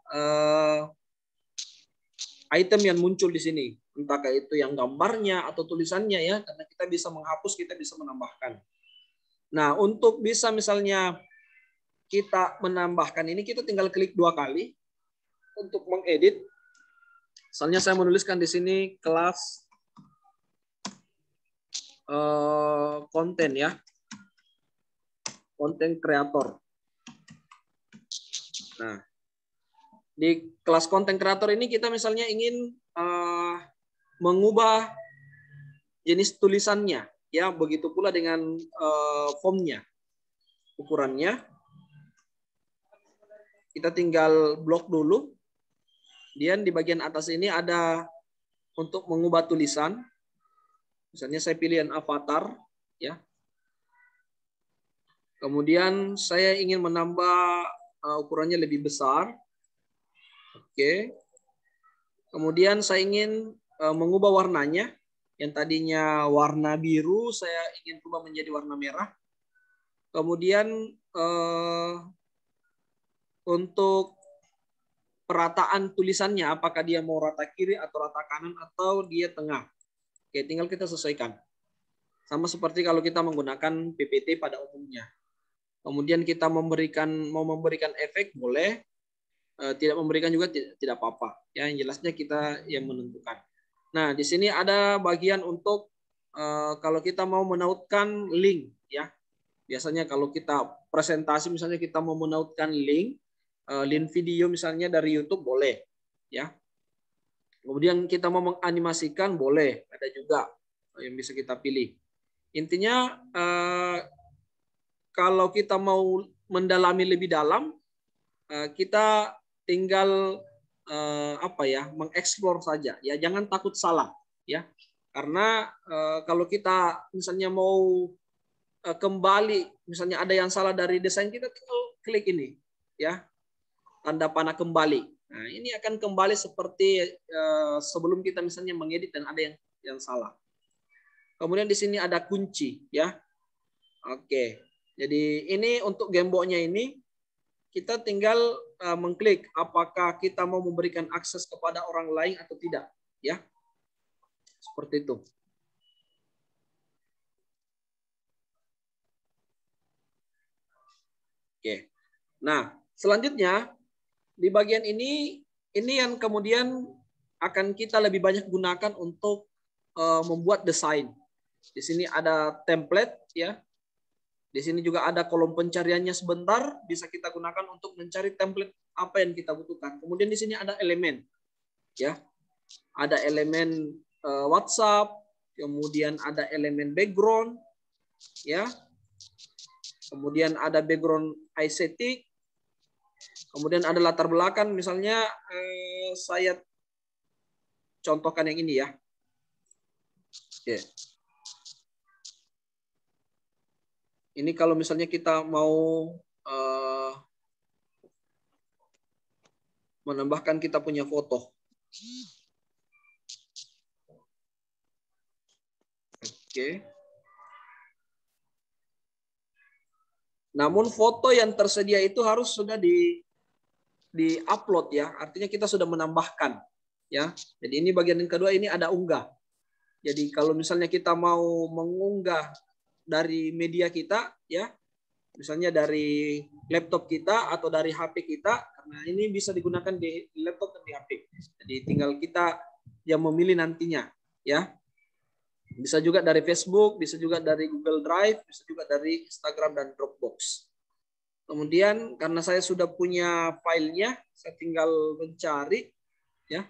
item yang muncul di sini, entah itu yang gambarnya atau tulisannya ya, karena kita bisa menghapus, kita bisa menambahkan. Nah, untuk bisa misalnya kita menambahkan ini, kita tinggal klik 2 kali untuk mengedit. Misalnya saya menuliskan di sini kelas konten ya, konten kreator. Nah, di kelas konten kreator ini kita misalnya ingin mengubah jenis tulisannya, ya begitu pula dengan fontnya, ukurannya. Kita tinggal blok dulu. Kemudian di bagian atas ini ada untuk mengubah tulisan. Misalnya saya pilih yang avatar, ya. Kemudian saya ingin menambah ukurannya lebih besar. Oke. Kemudian saya ingin mengubah warnanya. Yang tadinya warna biru, saya ingin ubah menjadi warna merah. Kemudian untuk perataan tulisannya, apakah dia mau rata kiri atau rata kanan atau dia tengah. Oke, tinggal kita sesuaikan. Sama seperti kalau kita menggunakan PPT pada umumnya. Kemudian kita mau memberikan efek boleh, tidak memberikan juga tidak apa-apa. Ya, yang jelasnya kita yang menentukan. Nah, di sini ada bagian untuk kalau kita mau menautkan link, ya. Biasanya kalau kita presentasi, misalnya kita mau menautkan link video misalnya dari YouTube boleh, ya. Kemudian kita mau menganimasikan boleh, ada juga yang bisa kita pilih. Intinya kalau kita mau mendalami lebih dalam, kita tinggal mengeksplor saja. Ya, jangan takut salah. Ya, karena kalau kita misalnya mau kembali, misalnya ada yang salah dari desain kita, tinggal klik ini, ya, tanda panah kembali. Nah, ini akan kembali seperti sebelum kita misalnya mengedit dan ada yang salah. Kemudian di sini ada kunci, ya. Oke, jadi ini untuk gemboknya ini kita tinggal mengklik apakah kita mau memberikan akses kepada orang lain atau tidak, ya. Seperti itu. Oke. Nah, selanjutnya di bagian ini yang kemudian akan kita lebih banyak gunakan untuk membuat desain. Di sini ada template, ya. Di sini juga ada kolom pencariannya sebentar, bisa kita gunakan untuk mencari template apa yang kita butuhkan. Kemudian di sini ada elemen, ya. Ada elemen WhatsApp, kemudian ada elemen background, ya. Kemudian ada background aesthetic, kemudian ada latar belakang, misalnya saya contohkan yang ini, ya. Oke. Ini kalau misalnya kita mau menambahkan kita punya foto. Oke. Namun foto yang tersedia itu harus sudah di-upload, ya. Artinya kita sudah menambahkan, ya. Jadi ini bagian yang kedua, ini ada unggah. Jadi kalau misalnya kita mau mengunggah dari media kita, ya, misalnya dari laptop kita atau dari HP kita, karena ini bisa digunakan di laptop dan di HP. Jadi tinggal kita yang memilih nantinya, ya. Bisa juga dari Facebook, bisa juga dari Google Drive, bisa juga dari Instagram dan Dropbox. Kemudian karena saya sudah punya filenya, saya tinggal mencari, ya.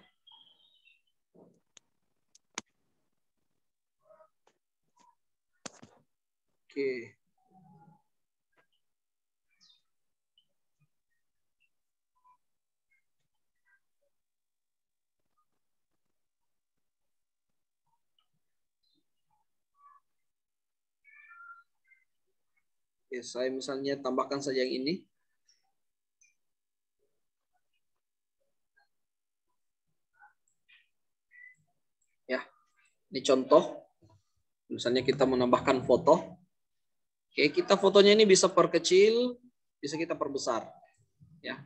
Oke. Oke, saya misalnya tambahkan saja yang ini. Ya, ini contoh. Misalnya kita menambahkan foto. Oke, kita fotonya ini bisa perkecil, bisa kita perbesar, ya,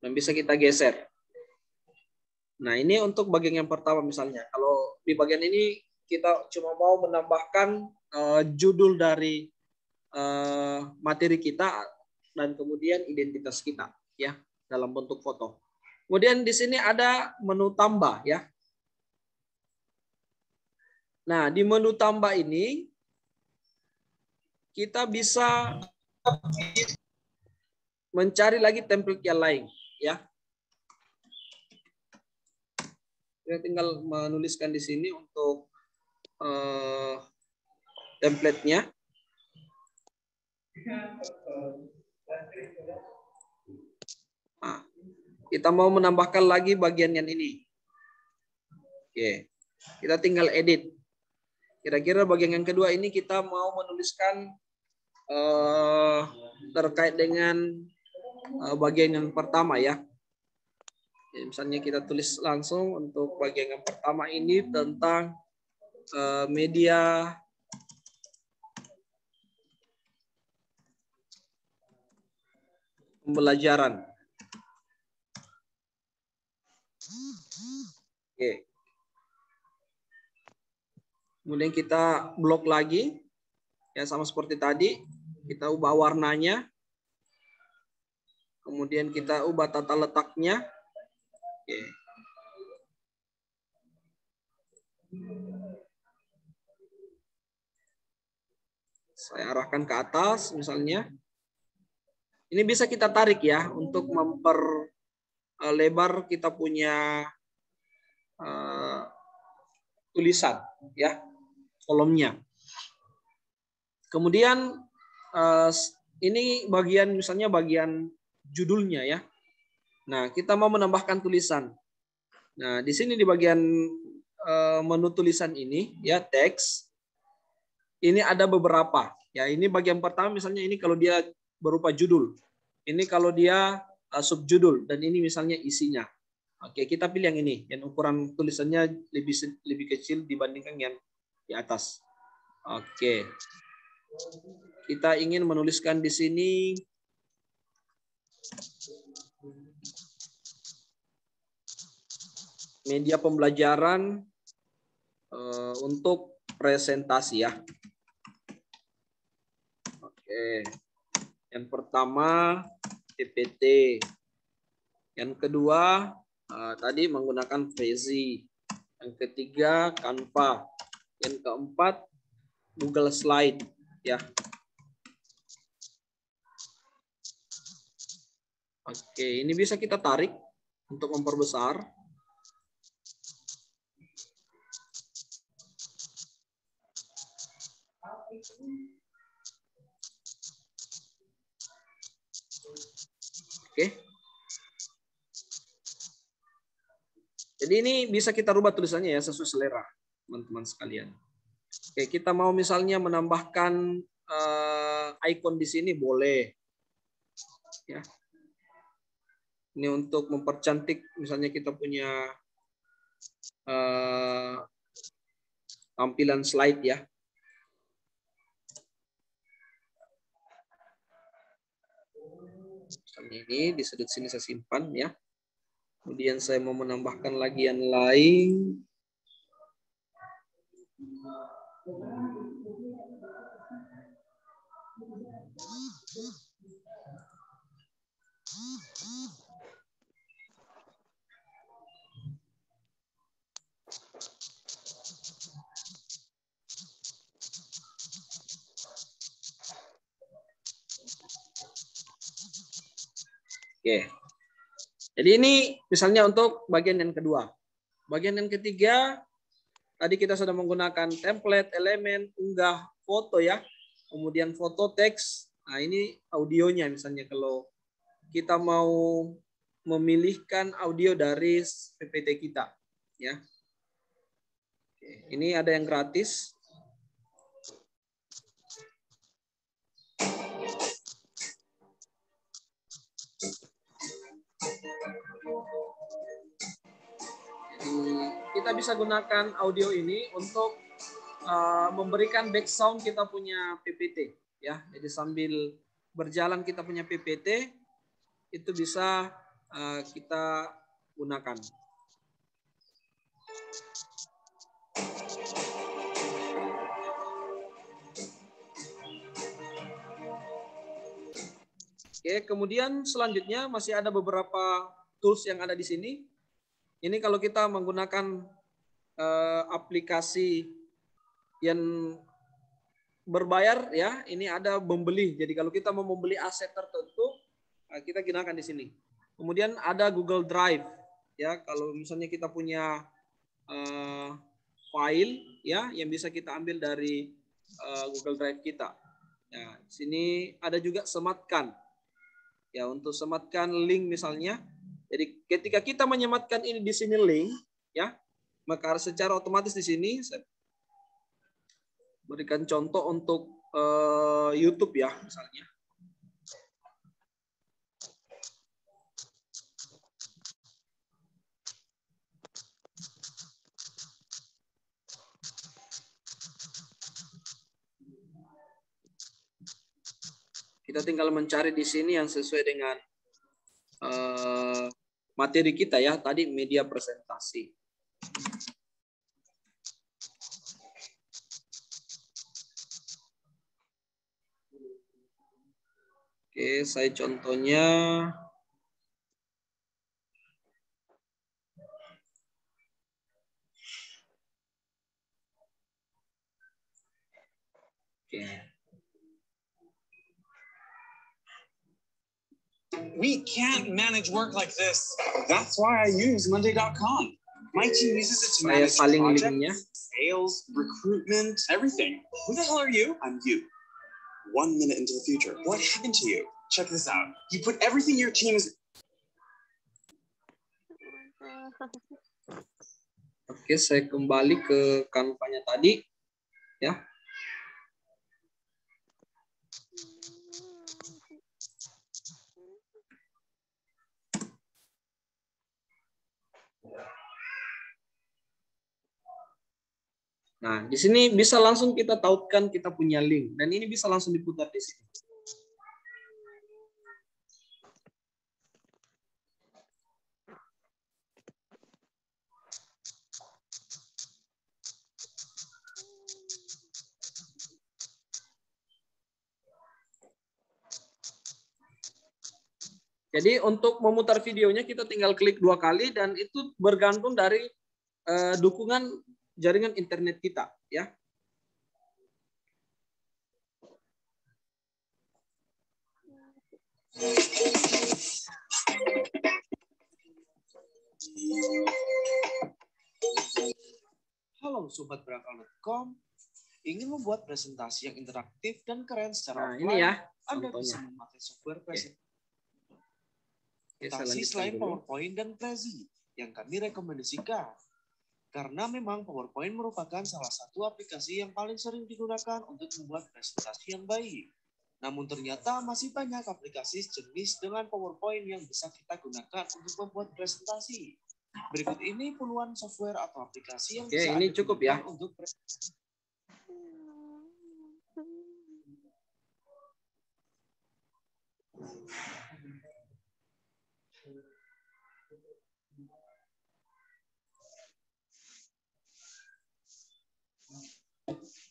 dan bisa kita geser. Nah, ini untuk bagian yang pertama misalnya. Kalau di bagian ini kita cuma mau menambahkan judul dari materi kita dan kemudian identitas kita, ya, dalam bentuk foto. Kemudian di sini ada menu tambah, ya. Nah, di menu tambah ini kita bisa mencari lagi template yang lain, ya. Saya tinggal menuliskan di sini untuk template-nya. Nah, kita mau menambahkan lagi bagian yang ini. Oke, kita tinggal edit. Kira-kira bagian yang kedua ini kita mau menuliskan terkait dengan bagian yang pertama, ya. Jadi, misalnya kita tulis langsung untuk bagian yang pertama ini tentang media pembelajaran. Oke. Kemudian kita blok lagi, ya, sama seperti tadi. Kita ubah warnanya. Kemudian kita ubah tata letaknya. Oke. Saya arahkan ke atas misalnya. Ini bisa kita tarik, ya, untuk memperlebar kita punya tulisan, ya, kolomnya. Kemudian ini bagian misalnya bagian judulnya ya. Nah, kita mau menambahkan tulisan. Nah, di sini di bagian menu tulisan ini ya teks. Ini ada beberapa. Ya, ini bagian pertama misalnya ini kalau dia berupa judul. Ini kalau dia subjudul dan ini misalnya isinya. Oke, kita pilih yang ini, yang ukuran tulisannya lebih kecil dibandingkan yang di atas. Oke. Kita ingin menuliskan di sini media pembelajaran untuk presentasi ya. Oke. Yang pertama PPT. Yang kedua tadi menggunakan Prezi. Yang ketiga Canva. Yang keempat Google Slide ya. Oke, ini bisa kita tarik untuk memperbesar. Oke. Jadi ini bisa kita rubah tulisannya ya sesuai selera teman-teman sekalian. Oke, kita mau misalnya menambahkan icon di sini boleh. Ya. Ini untuk mempercantik misalnya kita punya tampilan slide ya. Misalnya ini di sudut sini saya simpan ya. Kemudian saya mau menambahkan lagi yang lain. Oke. Jadi ini misalnya untuk bagian yang kedua. Bagian yang ketiga, tadi kita sudah menggunakan template, elemen, unggah foto ya. Kemudian foto, teks. Nah ini audionya misalnya kalau kita mau memilihkan audio dari PPT kita. Ya. Oke. Ini ada yang gratis. Kita bisa gunakan audio ini untuk memberikan back sound kita punya PPT ya. Jadi sambil berjalan kita punya PPT itu bisa kita gunakan. Oke, kemudian selanjutnya masih ada beberapa tools yang ada di sini. Ini kalau kita menggunakan aplikasi yang berbayar ya, ini ada membeli. Jadi kalau kita mau membeli aset tertentu, kita gunakan di sini. Kemudian ada Google Drive ya, kalau misalnya kita punya file ya yang bisa kita ambil dari Google Drive kita. Ya, di sini ada juga sematkan. Ya, untuk sematkan link misalnya. Jadi ketika kita menyematkan ini di sini link, ya, maka secara otomatis di sini saya berikan contoh untuk YouTube ya, misalnya. Kita tinggal mencari di sini yang sesuai dengan materi kita ya, tadi media presentasi. Oke, saya contohnya We can't manage work like this. That's why I use Monday.com. My team uses it to manage projects, sales, recruitment, everything. Who the hell are you? I'm you. 1 minute into the future. What happened to you? Check this out. You put everything your team is. Oke, saya kembali ke Canva-nya tadi, ya. Nah, di sini bisa langsung kita tautkan kita punya link, dan ini bisa langsung diputar di sini. Jadi untuk memutar videonya kita tinggal klik 2 kali dan itu bergantung dari dukungan jaringan internet kita, ya. Halo Sobat Berakal.com, ingin membuat presentasi yang interaktif dan keren secara Nah, ini ya Anda contohnya. bisa memakai software presentasi Oke, saya lanjutkan selain dulu. PowerPoint dan Prezi yang kami rekomendasikan. Karena memang PowerPoint merupakan salah satu aplikasi yang paling sering digunakan untuk membuat presentasi yang baik. Namun ternyata masih banyak aplikasi sejenis dengan PowerPoint yang bisa kita gunakan untuk membuat presentasi. Berikut ini puluhan software atau aplikasi yang Oke, bisa ini Anda cukup ya. gunakan untuk presentasi.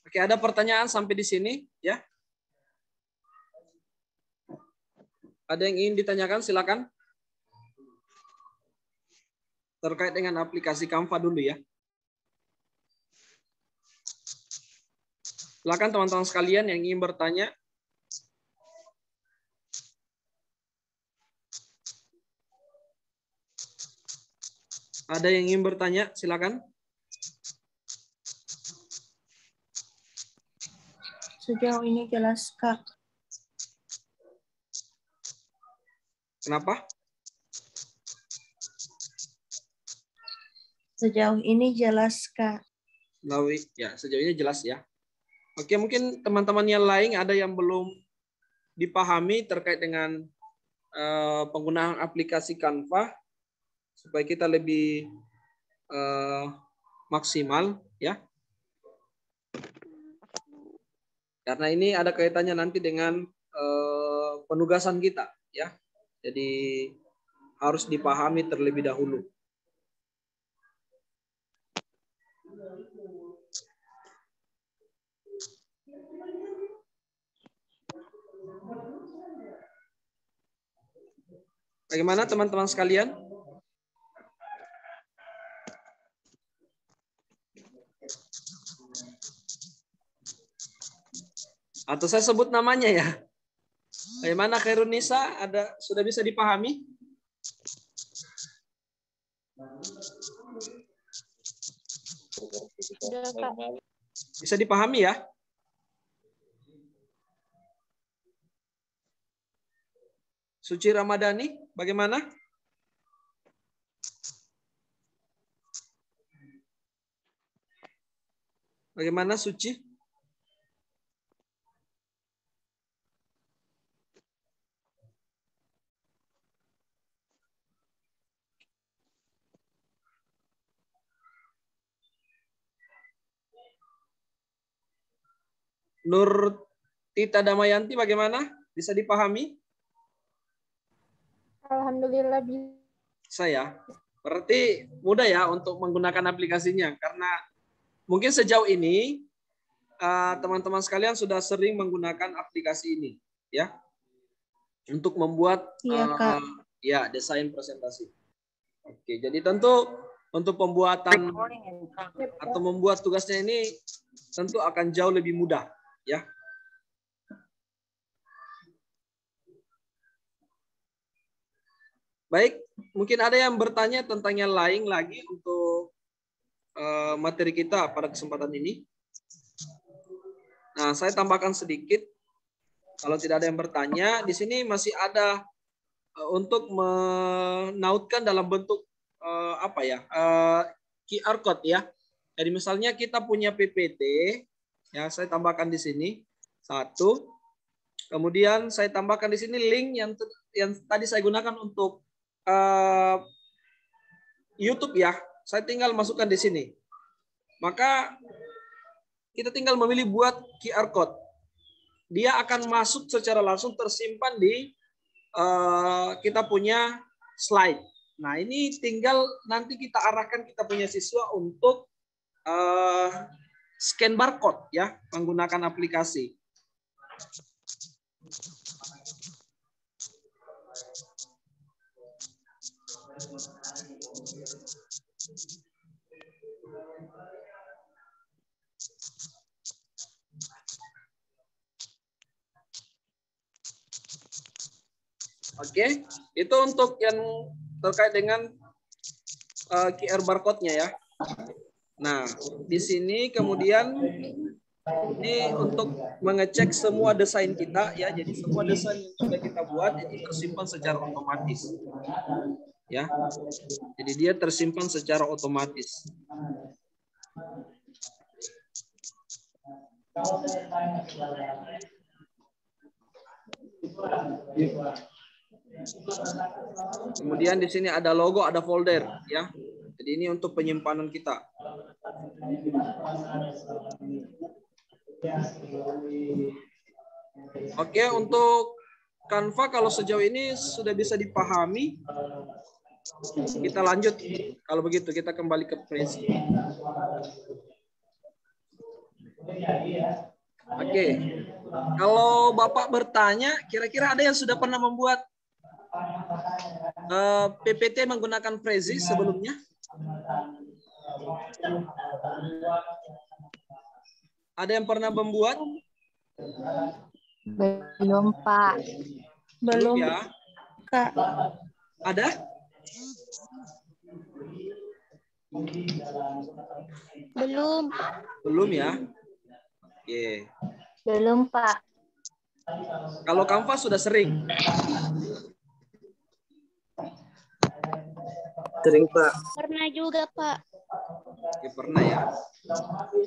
Oke, ada pertanyaan sampai di sini, ya? Ada yang ingin ditanyakan, silakan. Terkait dengan aplikasi Canva dulu ya. Silakan teman-teman sekalian yang ingin bertanya. Ada yang ingin bertanya, silakan. Sejauh ini jelas, Kak. Kenapa? Sejauh ini jelas, Kak. Ya, sejauh ini jelas ya. Oke, mungkin teman-teman yang lain ada yang belum dipahami terkait dengan penggunaan aplikasi Canva supaya kita lebih maksimal ya. Karena ini ada kaitannya nanti dengan penugasan kita ya. Jadi harus dipahami terlebih dahulu. Bagaimana teman-teman sekalian? Atau saya sebut namanya ya? Bagaimana Khairunisa? Sudah bisa dipahami? Sudah, Kak. Bisa dipahami ya? Suci Ramadhani, bagaimana? Bagaimana Suci? Nur Tita Damayanti, bagaimana? Bisa dipahami? Alhamdulillah Saya. Berarti mudah ya untuk menggunakan aplikasinya karena mungkin sejauh ini teman-teman sekalian sudah sering menggunakan aplikasi ini ya untuk membuat ya desain presentasi. Oke, jadi tentu untuk pembuatan atau membuat tugasnya ini tentu akan jauh lebih mudah ya. Baik, mungkin ada yang bertanya tentang yang lain lagi untuk materi kita pada kesempatan ini. Nah, saya tambahkan sedikit. Kalau tidak ada yang bertanya, di sini masih ada untuk menautkan dalam bentuk QR code ya. Jadi misalnya kita punya PPT, ya saya tambahkan di sini satu. Kemudian saya tambahkan di sini link yang tadi saya gunakan untuk YouTube ya. Saya tinggal masukkan di sini. Maka kita tinggal memilih buat QR code. Dia akan masuk secara langsung tersimpan di kita punya slide. Nah ini tinggal nanti kita arahkan kita punya siswa untuk scan barcode ya menggunakan aplikasi. Oke, itu untuk yang terkait dengan QR barcode-nya ya. Nah, di sini kemudian ini untuk mengecek semua desain kita ya. Jadi semua desain yang sudah kita buat ini tersimpan secara otomatis. Ya. Jadi dia tersimpan secara otomatis. Kemudian di sini ada logo, ada folder ya. Jadi ini untuk penyimpanan kita. Oke, untuk Canva kalau sejauh ini sudah bisa dipahami. Kita lanjut. Kalau begitu kita kembali ke Prezi. Oke. Kalau Bapak bertanya, kira-kira ada yang sudah pernah membuat PPT menggunakan Prezi sebelumnya? Ada yang pernah membuat? Belum, Pak. Belum ya? Kak. Ada? Belum. Belum ya? Oke. Belum, Pak. Kalau Canva sudah sering? Sering, Pak. Pernah juga, Pak. Oke, pernah ya. Oke.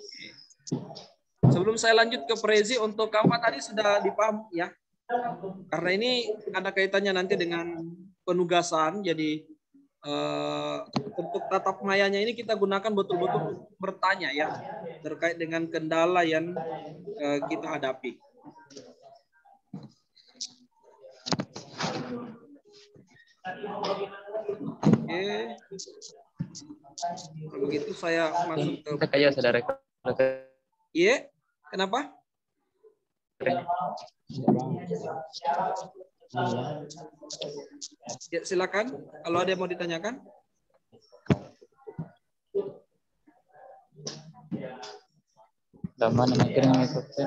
Sebelum saya lanjut ke Prezi, untuk Canva tadi sudah dipaham ya. Karena ini ada kaitannya nanti dengan penugasan, jadi untuk tatap mayanya ini kita gunakan betul-betul bertanya ya terkait dengan kendala yang kita hadapi. Oke. Kalau begitu saya masuk ke Kayak saudara. Iya, kenapa? Ya, silakan. Kalau ada yang mau ditanyakan. Lama namanya mengikuti.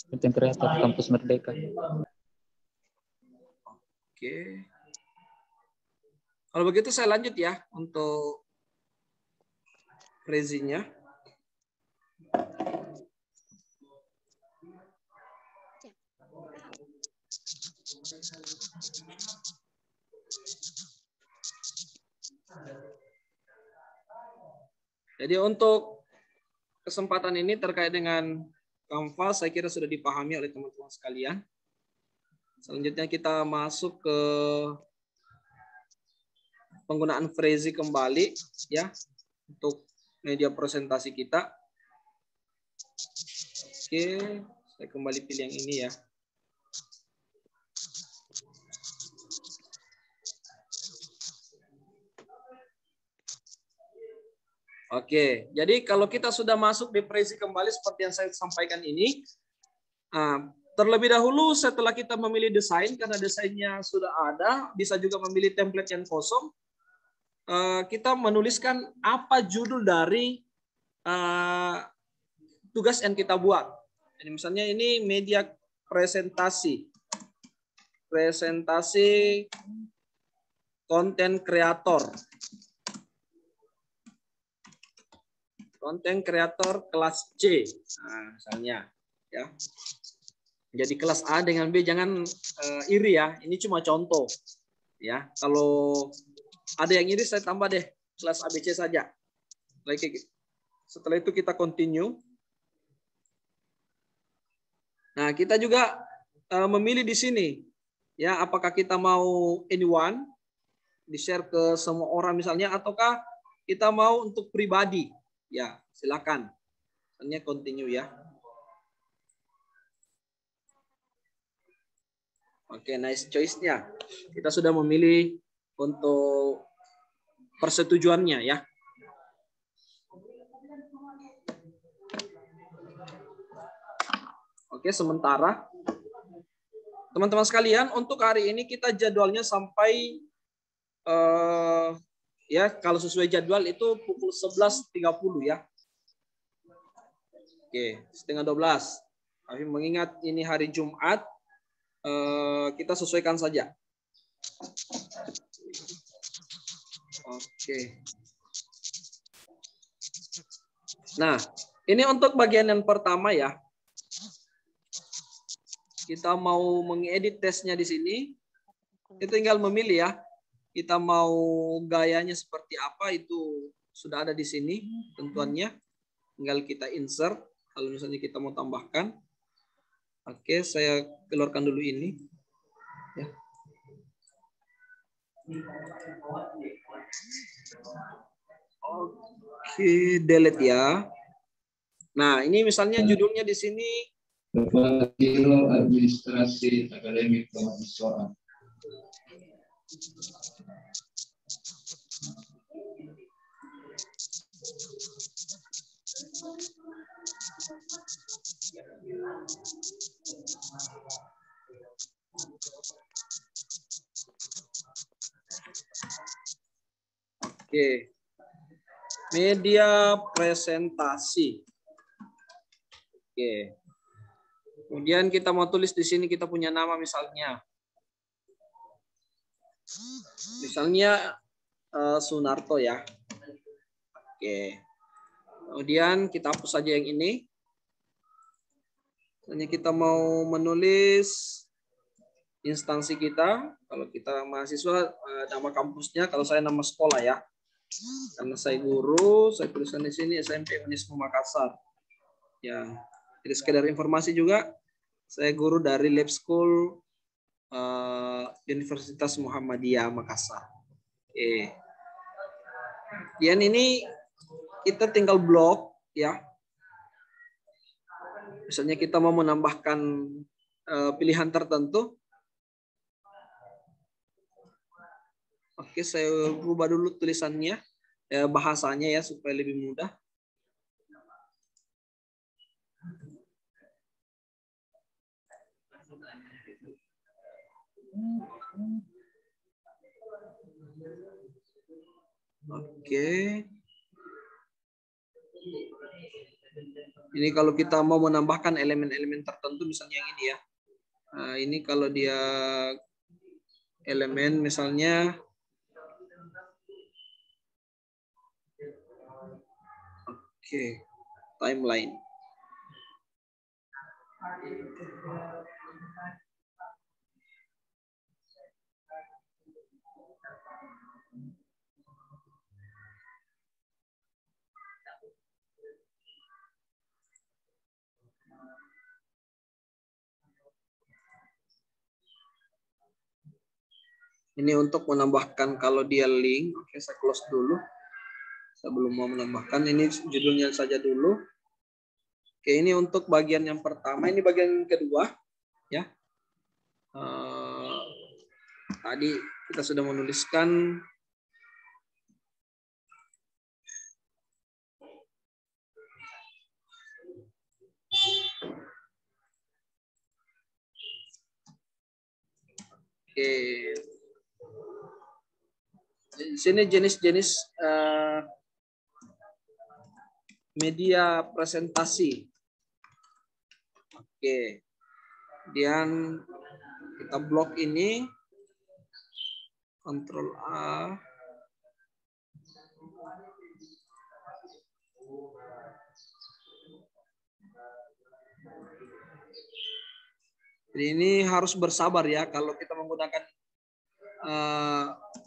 Konten kreator Kampus Merdeka. Oke. Kalau begitu saya lanjut ya untuk Prezinya. Jadi untuk kesempatan ini terkait dengan Canva saya kira sudah dipahami oleh teman-teman sekalian. Selanjutnya kita masuk ke penggunaan Prezi kembali ya untuk media presentasi kita. Oke, saya kembali pilih yang ini ya. Oke, jadi kalau kita sudah masuk di Prezi kembali seperti yang saya sampaikan ini, terlebih dahulu setelah kita memilih desain, karena desainnya sudah ada, bisa juga memilih template yang kosong, kita menuliskan apa judul dari tugas yang kita buat. Jadi misalnya ini media presentasi konten kreator. Konten kreator kelas C. Nah, misalnya ya. Jadi kelas A dengan B jangan iri ya. Ini cuma contoh. Ya, kalau ada yang iri saya tambah deh kelas ABC saja. Setelah itu kita continue. Nah, kita juga memilih di sini. Ya, apakah kita mau anyone di-share ke semua orang misalnya ataukah kita mau untuk pribadi? Ya, silakan. Hanya continue ya. Oke, nice choice-nya. Kita sudah memilih untuk persetujuannya ya. Oke, sementara teman-teman sekalian untuk hari ini kita jadwalnya sampai ya kalau sesuai jadwal itu pukul 11.30 ya. Oke, 11:30. Tapi mengingat ini hari Jumat, kita sesuaikan saja. Oke. Nah, ini untuk bagian yang pertama ya. Kita mau mengedit tesnya di sini. Kita tinggal memilih ya. Kita mau gayanya seperti apa itu sudah ada di sini tentuannya. Tinggal kita insert. Kalau misalnya kita mau tambahkan. Oke, saya keluarkan dulu ini. Ya. Oke, delete ya. Nah, ini misalnya judulnya di sini Kepala Biro Administrasi Akademik Mahasiswaan. Oke. Media presentasi. Oke. Kemudian kita mau tulis di sini kita punya nama misalnya. Misalnya Sunarto ya. Oke. Kemudian kita hapus saja yang ini. Misalnya kita mau menulis instansi kita. Kalau kita mahasiswa nama kampusnya, kalau saya nama sekolah ya. Karena saya guru, saya tuliskan di sini SMP Unisma Makassar. Ya, jadi sekedar informasi juga, saya guru dari Lab School Universitas Muhammadiyah Makassar. Oke. Dan ini kita tinggal blok ya. Misalnya kita mau menambahkan pilihan tertentu. Oke, saya rubah dulu tulisannya, bahasanya ya supaya lebih mudah. Oke. Ini kalau kita mau menambahkan elemen-elemen tertentu, misalnya yang ini ya. Nah, ini kalau dia elemen misalnya oke, timeline. Ini untuk menambahkan kalau dia link. Oke, saya close dulu. Saya belum mau menambahkan. Ini judulnya saja dulu. Oke, ini untuk bagian yang pertama. Ini bagian kedua. Ya. Tadi kita sudah menuliskan oke. Di sini jenis-jenis media presentasi. Oke. Kemudian kita blok ini. Ctrl A. Jadi ini harus bersabar ya kalau kita menggunakan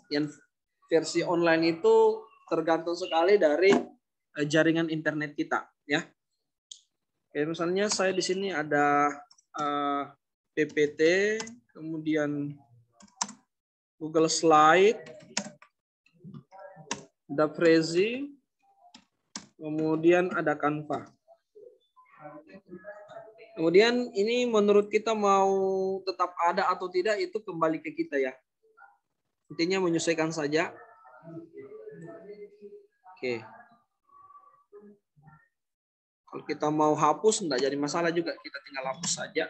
yang versi online itu tergantung sekali dari jaringan internet kita ya. Oke, misalnya saya di sini ada PPT, kemudian Google Slide, ada Prezi, kemudian ada Canva. Kemudian ini menurut kita mau tetap ada atau tidak itu kembali ke kita ya. Intinya menyesuaikan saja. Oke. Kalau kita mau hapus enggak jadi masalah juga, kita tinggal hapus saja.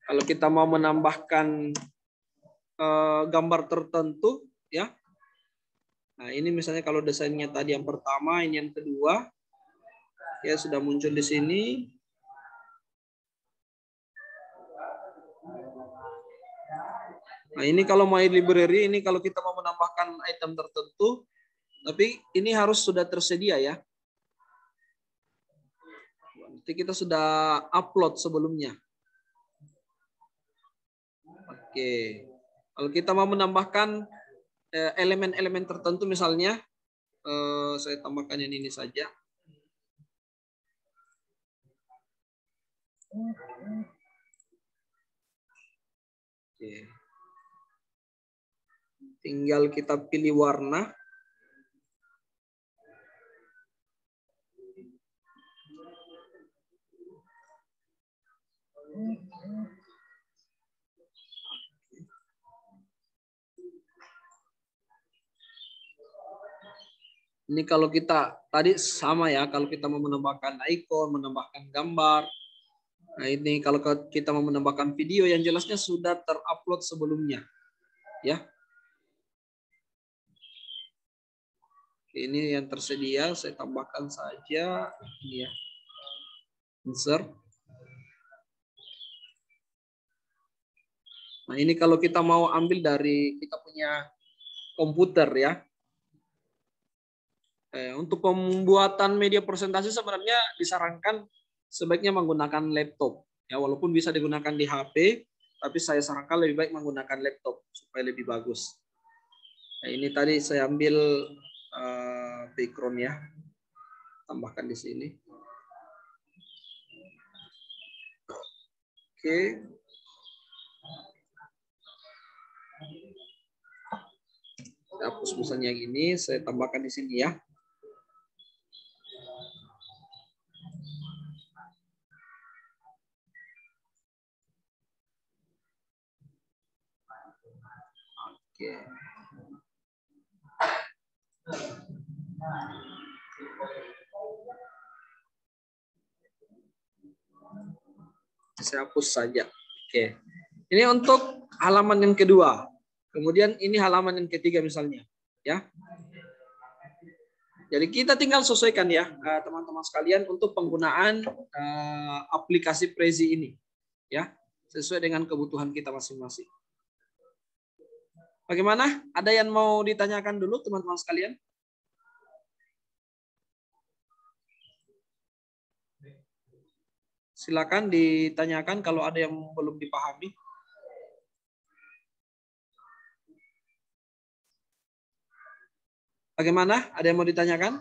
Kalau kita mau menambahkan gambar tertentu ya. Nah, ini misalnya kalau desainnya tadi yang pertama, ini yang kedua. Ya, sudah muncul di sini. Nah, ini kalau My Library, ini kalau kita mau menambahkan item tertentu, tapi ini harus sudah tersedia ya. Nanti kita sudah upload sebelumnya. Oke. Kalau kita mau menambahkan elemen-elemen tertentu misalnya, saya tambahkan yang ini saja. Oke. Tinggal kita pilih warna. Ini kalau kita tadi sama ya, kalau kita mau menambahkan icon, menambahkan gambar. Nah, ini kalau kita mau menambahkan video yang jelasnya sudah terupload sebelumnya. Ya. Ini yang tersedia, saya tambahkan saja ini ya. Insert. Nah, ini kalau kita mau ambil dari kita punya komputer ya. Untuk pembuatan media presentasi sebenarnya disarankan sebaiknya menggunakan laptop. Ya, walaupun bisa digunakan di HP, tapi saya sarankan lebih baik menggunakan laptop supaya lebih bagus. Nah, ini tadi saya ambil background ya. Tambahkan di sini. Oke. Hapus misalnya gini, saya tambahkan di sini ya. Oke. Saya hapus saja. Oke. Ini untuk halaman yang kedua. Kemudian ini halaman yang ketiga misalnya, ya. Jadi kita tinggal sesuaikan ya, teman-teman sekalian untuk penggunaan aplikasi Prezi ini, ya, sesuai dengan kebutuhan kita masing-masing. Bagaimana? Ada yang mau ditanyakan dulu teman-teman sekalian? Silakan ditanyakan kalau ada yang belum dipahami. Bagaimana? Ada yang mau ditanyakan?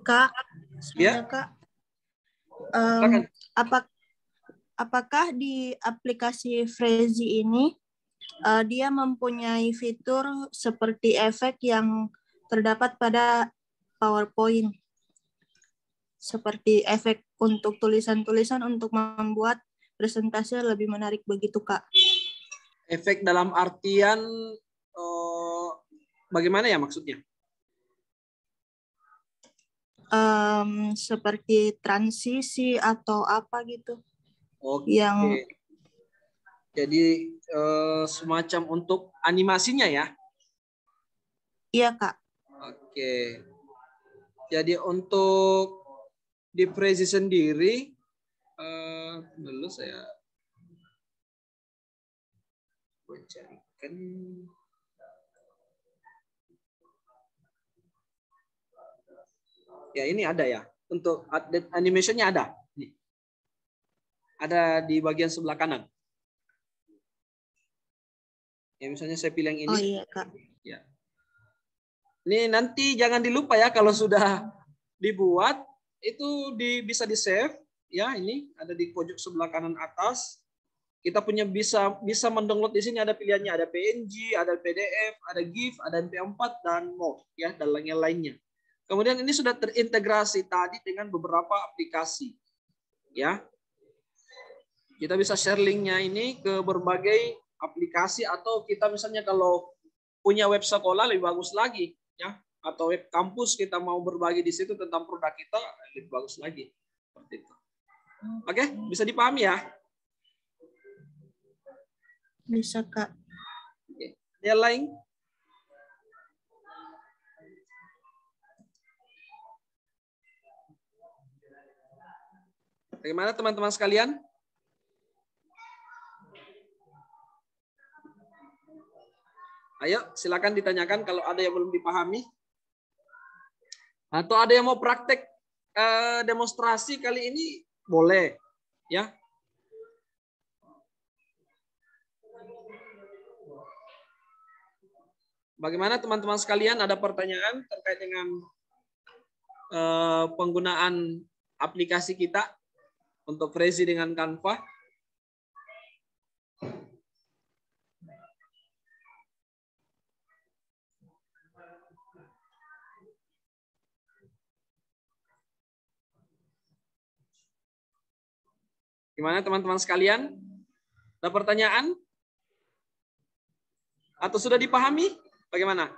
Kak, ya, Kak. Apakah di aplikasi Prezi ini dia mempunyai fitur seperti efek yang terdapat pada PowerPoint? Seperti efek untuk tulisan-tulisan untuk membuat presentasi lebih menarik begitu, Kak? Efek dalam artian bagaimana ya maksudnya? Seperti transisi atau apa gitu. Oke. Yang jadi semacam untuk animasinya ya? Iya, Kak. Oke. Jadi untuk di Prezi sendiri dulu saya Gue carikan. Ya ini ada ya. Untuk animationnya ada. Nih. Ada di bagian sebelah kanan. Ya misalnya saya pilih yang ini. Oh iya Kak. Ya. Ini nanti jangan dilupa ya kalau sudah dibuat itu bisa di save ya, ini ada di pojok sebelah kanan atas. Kita punya bisa mendownload di sini, ada pilihannya, ada PNG, ada PDF, ada GIF, ada MP4 dan more ya, dan lainnya. Kemudian ini sudah terintegrasi tadi dengan beberapa aplikasi ya. Kita bisa share linknya ini ke berbagai aplikasi, atau kita misalnya kalau punya web sekolah lebih bagus lagi ya, atau web kampus kita mau berbagi di situ tentang produk kita lebih bagus lagi seperti itu. Oke, bisa dipahami ya? Bisa Kak. Oke. Yang lain? Bagaimana teman-teman sekalian? Ayo, silakan ditanyakan kalau ada yang belum dipahami. Atau ada yang mau praktek demonstrasi kali ini, boleh. Ya. Bagaimana teman-teman sekalian, ada pertanyaan terkait dengan penggunaan aplikasi kita untuk Prezi dengan Canva? Gimana teman-teman sekalian? Ada pertanyaan? Atau sudah dipahami? Bagaimana?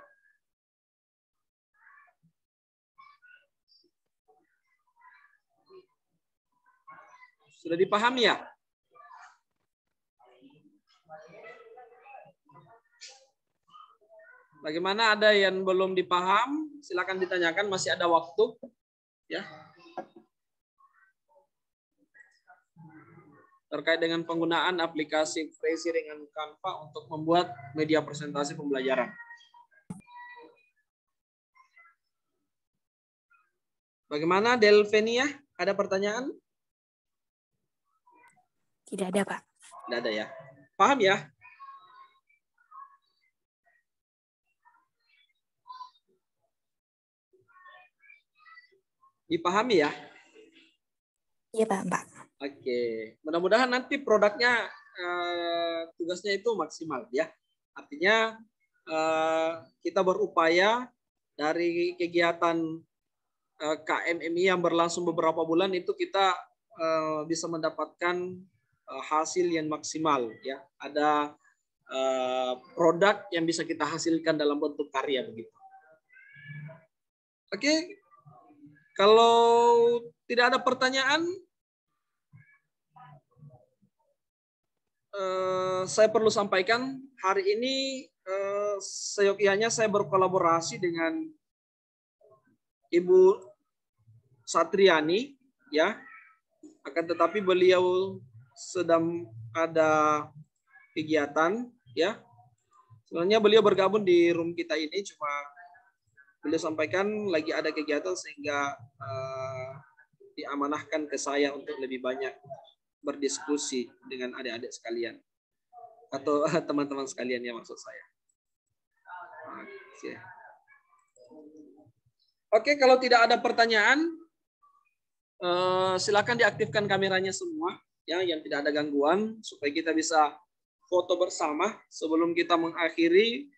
Sudah dipahami ya? Bagaimana, ada yang belum dipaham? Silakan ditanyakan, masih ada waktu. Ya. Terkait dengan penggunaan aplikasi Prezi dengan Canva untuk membuat media presentasi pembelajaran. Bagaimana Delvenia? Ada pertanyaan? Tidak ada, Pak. Tidak ada ya. Paham ya? Dipahami ya? Iya, Pak, Mbak. Oke, mudah-mudahan nanti produknya tugasnya itu maksimal ya. Artinya kita berupaya dari kegiatan KMMI yang berlangsung beberapa bulan itu kita bisa mendapatkan hasil yang maksimal ya. Ada produk yang bisa kita hasilkan dalam bentuk karya begitu. Oke, kalau tidak ada pertanyaan, saya perlu sampaikan hari ini seyogyanya saya berkolaborasi dengan Ibu Satriani ya, akan tetapi beliau sedang ada kegiatan ya. Sebenarnya beliau bergabung di room kita ini, cuma beliau sampaikan lagi ada kegiatan sehingga diamanahkan ke saya untuk lebih banyak berdiskusi dengan adik-adik sekalian atau teman-teman sekalian ya, maksud saya. Oke, kalau tidak ada pertanyaan, silakan diaktifkan kameranya semua ya, yang tidak ada gangguan supaya kita bisa foto bersama sebelum kita mengakhiri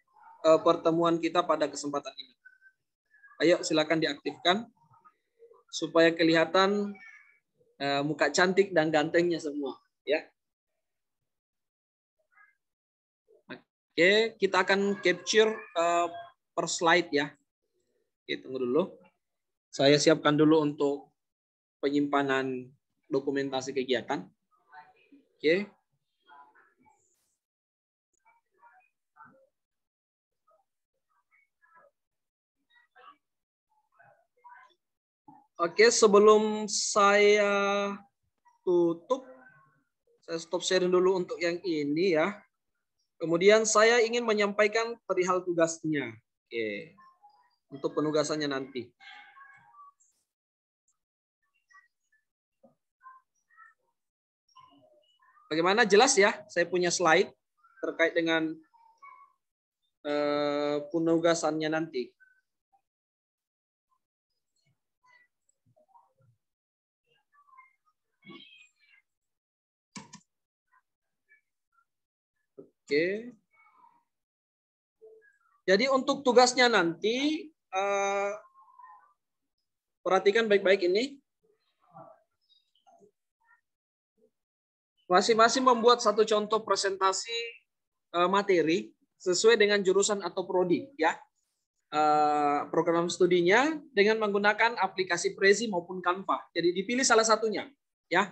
pertemuan kita pada kesempatan ini. Ayo silakan diaktifkan supaya kelihatan muka cantik dan gantengnya semua ya. Oke, kita akan capture per slide ya. Oke, tunggu dulu. Saya siapkan dulu untuk penyimpanan dokumentasi kegiatan. Oke. Oke, sebelum saya tutup, saya stop sharing dulu untuk yang ini ya. Kemudian saya ingin menyampaikan perihal tugasnya. Oke. Untuk penugasannya nanti. Bagaimana, jelas ya? Saya punya slide terkait dengan penugasannya nanti. Oke. Jadi untuk tugasnya nanti, perhatikan baik-baik ini. Masing-masing membuat satu contoh presentasi materi sesuai dengan jurusan atau prodi, ya. Program studinya dengan menggunakan aplikasi Prezi maupun Canva. Jadi dipilih salah satunya, ya.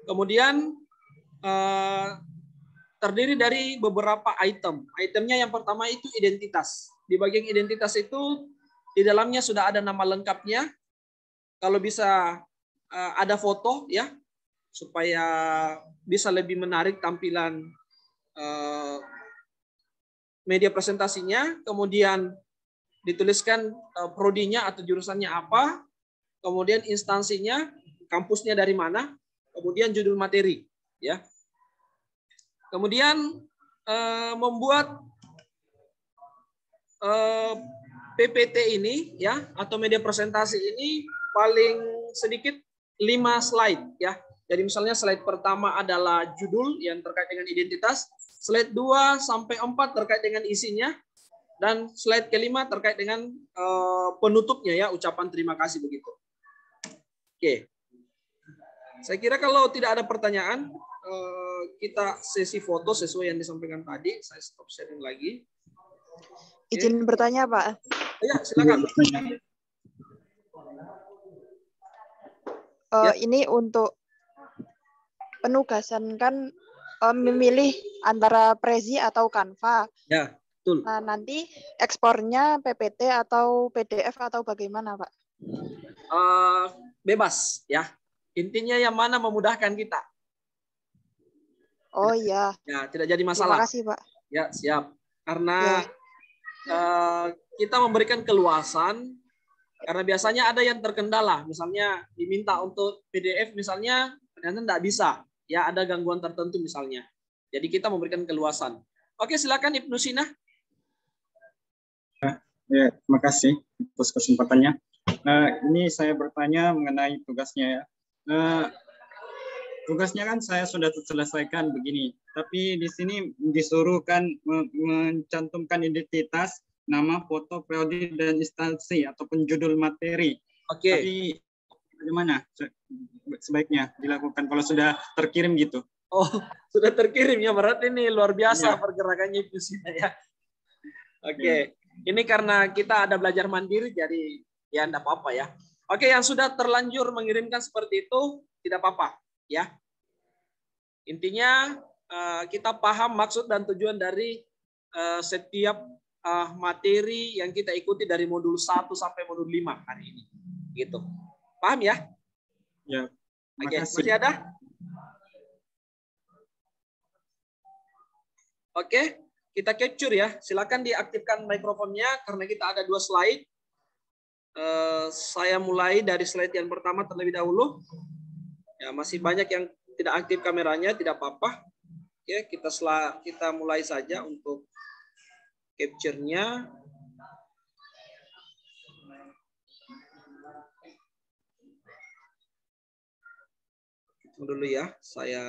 Kemudian terdiri dari beberapa item. Itemnya yang pertama itu identitas. Di bagian identitas itu di dalamnya sudah ada nama lengkapnya. Kalau bisa ada foto, ya, supaya bisa lebih menarik tampilan media presentasinya. Kemudian dituliskan prodinya atau jurusannya apa. Kemudian instansinya, kampusnya dari mana. Kemudian judul materi, ya. Kemudian membuat PPT ini, ya, atau media presentasi ini paling sedikit 5 slide, ya. Jadi misalnya slide pertama adalah judul yang terkait dengan identitas, slide 2 sampai 4 terkait dengan isinya, dan slide kelima terkait dengan penutupnya, ya, ucapan terima kasih begitu. Oke. Saya kira kalau tidak ada pertanyaan, kita sesi foto sesuai yang disampaikan tadi. Saya stop sharing lagi. Izin bertanya, Pak. Ya, silakan. Ini untuk penugasan kan memilih antara Prezi atau Canva. Ya, betul. Nah, nanti ekspornya PPT atau PDF atau bagaimana, Pak? Bebas, ya. Intinya yang mana memudahkan kita. Oh iya. Ya, tidak jadi masalah. Terima kasih, Pak. Ya, siap. Karena kita memberikan keluasan, karena biasanya ada yang terkendala. Misalnya diminta untuk PDF, misalnya ternyata tidak bisa. Ya, ada gangguan tertentu misalnya. Jadi kita memberikan keluasan. Oke, silakan Ibnu Sina. Ya, terima kasih atas kesempatannya. Ini saya bertanya mengenai tugasnya, ya. Tugasnya kan saya sudah selesaikan begini, tapi di sini disuruh kan mencantumkan identitas, nama, foto, prodi, dan instansi ataupun judul materi. Oke. Tapi bagaimana sebaiknya dilakukan kalau sudah terkirim gitu? Oh, sudah terkirim ya, berarti ini luar biasa pergerakannya Ibu Sina, ya. Oke. Ini karena kita ada belajar mandiri, jadi ya enggak apa-apa, ya. Oke, yang sudah terlanjur mengirimkan seperti itu tidak apa-apa, ya. Intinya kita paham maksud dan tujuan dari setiap materi yang kita ikuti dari modul 1 sampai modul 5 hari ini. Gitu. Paham ya? Ya. Oke, masih ada? Oke, kita capture ya. Silakan diaktifkan mikrofonnya karena kita ada 2 slide. Saya mulai dari slide yang pertama terlebih dahulu. Ya, masih banyak yang tidak aktif kameranya, tidak apa-apa. Oke, kita mulai saja untuk capture-nya. Dulu ya, saya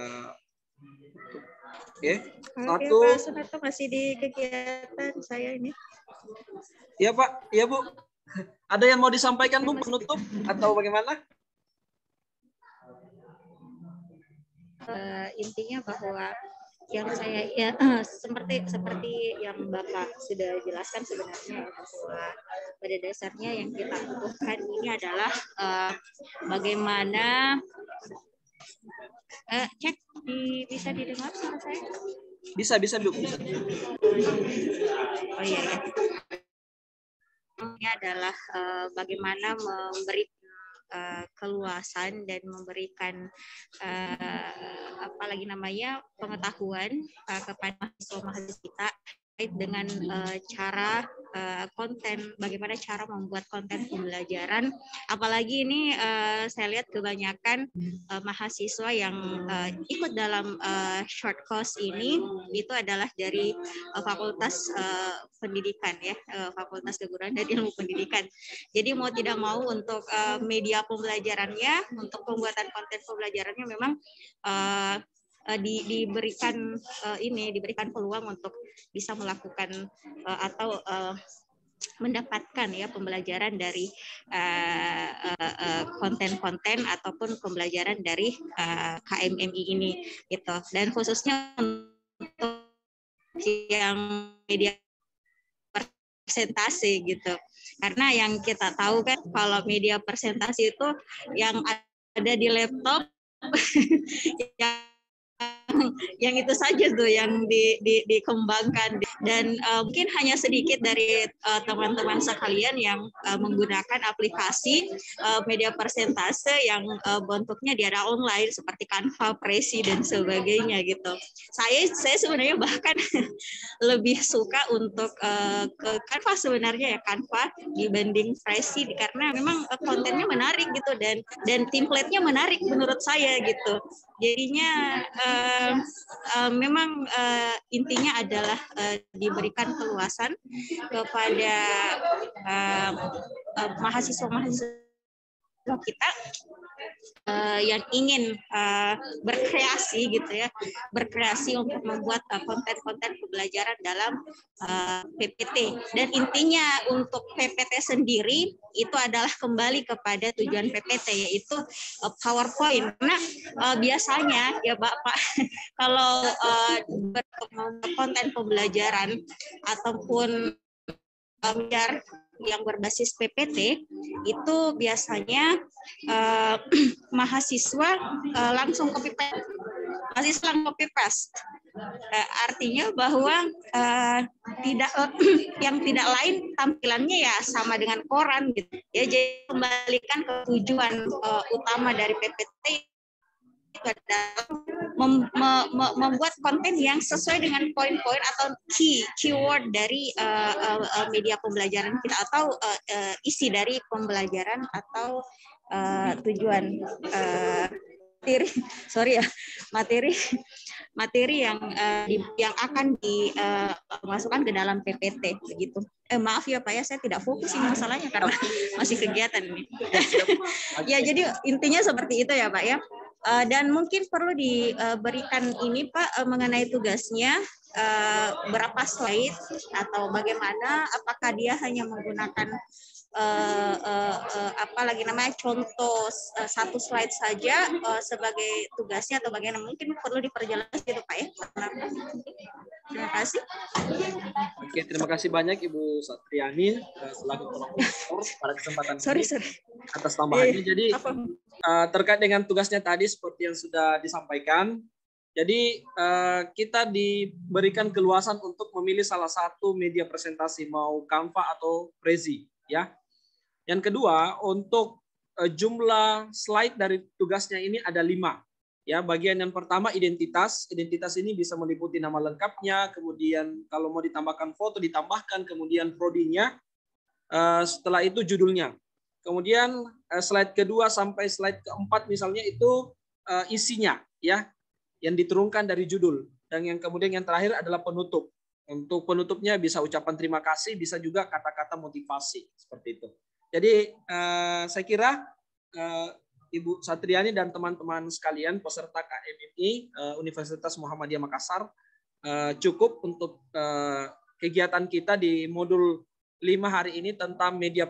oke. Satu. Pak Sunarto masih di kegiatan saya ini. Iya Pak, iya Bu. Ada yang mau disampaikan Bu penutup atau bagaimana? Intinya bahwa yang saya seperti yang Bapak sudah jelaskan sebenarnya bahwa pada dasarnya yang kita butuhkan ini adalah bagaimana bisa didengar suara saya? Bisa Bu. Oh iya ya. Ini adalah bagaimana keluasan dan memberikan pengetahuan kepada mahasiswa-mahasiswa kita terkait dengan cara konten, bagaimana cara membuat konten pembelajaran. Apalagi ini saya lihat kebanyakan mahasiswa yang ikut dalam short course ini itu adalah dari Fakultas Pendidikan ya, Fakultas Keguruan dan Ilmu Pendidikan. Jadi mau tidak mau untuk media pembelajarannya, untuk pembuatan konten pembelajarannya memang diberikan peluang untuk bisa melakukan atau mendapatkan ya pembelajaran dari konten-konten ataupun pembelajaran dari KMMI ini gitu. Dan khususnya untuk yang media presentasi gitu. Karena yang kita tahu kan kalau media presentasi itu yang ada di laptop yang itu saja tuh yang dikembangkan, dan mungkin hanya sedikit dari teman-teman sekalian yang menggunakan aplikasi media persentase yang bentuknya dia ada online seperti Canva, Prezi dan sebagainya gitu. Saya sebenarnya bahkan lebih suka untuk ke Canva sebenarnya ya, Canva dibanding Prezi karena memang kontennya menarik gitu dan template-nya menarik menurut saya gitu. Jadinya memang intinya adalah diberikan keluasan kepada mahasiswa-mahasiswa kita yang ingin berkreasi gitu ya, berkreasi untuk membuat konten-konten pembelajaran dalam PPT. Dan intinya untuk PPT sendiri itu adalah kembali kepada tujuan PPT, yaitu PowerPoint. Karena biasanya ya Bapak kalau konten pembelajaran ataupun yang berbasis PPT itu biasanya mahasiswa langsung copy paste. Artinya bahwa yang tidak lain tampilannya ya sama dengan koran gitu ya. Jadi kembalikan ke tujuan utama dari PPT itu adalah membuat konten yang sesuai dengan poin-poin atau keyword dari media pembelajaran kita atau isi dari pembelajaran atau tujuan materi yang akan dimasukkan ke dalam PPT begitu. Maaf ya Pak ya, saya tidak fokus ini masalahnya karena masih kegiatan ini. Ya jadi intinya seperti itu ya Pak ya. Dan mungkin perlu diberikan ini Pak mengenai tugasnya, berapa slide atau bagaimana, apakah dia hanya menggunakan contoh satu slide saja sebagai tugasnya atau bagaimana, mungkin perlu diperjelas gitu Pak ya. Terima kasih. Oke, terima kasih banyak Ibu Satriani selaku koordinator pada kesempatan ini atas tambahannya. Jadi terkait dengan tugasnya tadi seperti yang sudah disampaikan, jadi kita diberikan keluasan untuk memilih salah satu media presentasi, mau Canva atau Prezi ya. Yang kedua, untuk jumlah slide dari tugasnya ini ada 5. Ya, bagian yang pertama identitas. Identitas ini bisa meliputi nama lengkapnya, kemudian kalau mau ditambahkan foto ditambahkan, kemudian prodinya. Setelah itu judulnya. Kemudian slide kedua sampai slide keempat misalnya itu isinya ya, yang diturunkan dari judul. Dan yang kemudian yang terakhir adalah penutup. Untuk penutupnya bisa ucapan terima kasih, bisa juga kata-kata motivasi seperti itu. Jadi saya kira Ibu Satriani dan teman-teman sekalian peserta KMMI Universitas Muhammadiyah Makassar cukup untuk kegiatan kita di modul 5 hari ini tentang media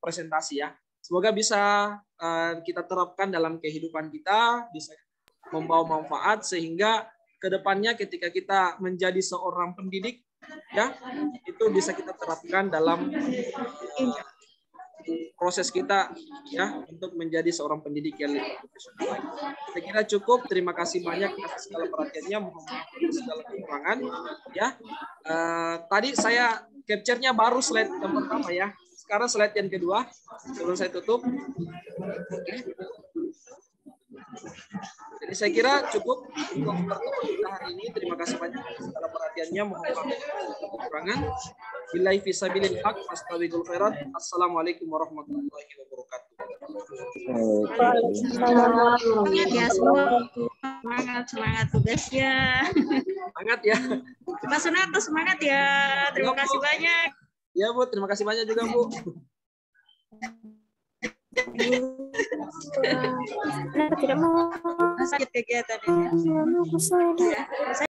presentasi ya. Semoga bisa kita terapkan dalam kehidupan kita, bisa membawa manfaat sehingga kedepannya ketika kita menjadi seorang pendidik ya, itu bisa kita terapkan dalam proses kita ya untuk menjadi seorang pendidik yang lebih profesional lagi. Saya kira cukup. Terima kasih banyak atas segala perhatiannya, mohon maaf atas segala kekurangan ya. Tadi saya capture-nya baru slide yang pertama ya. sekarang slide yang kedua sebelum saya tutup. Oke. Jadi saya kira cukup untuk pertemuan kita hari ini. Terima kasih banyak atas segala perhatiannya. Mohon maaf kekurangan. Billahi fisabilil haq fastabiqul khairat. Assalamualaikum warahmatullahi wabarakatuh. Semangat ya semua. Semangat tugasnya. Semangat ya. Pak Sunarto semangat ya. Terima kasih banyak. Ya Bu, terima kasih banyak juga Bu. Kenapa tidak mau? Sakit kegiatan ini. Saya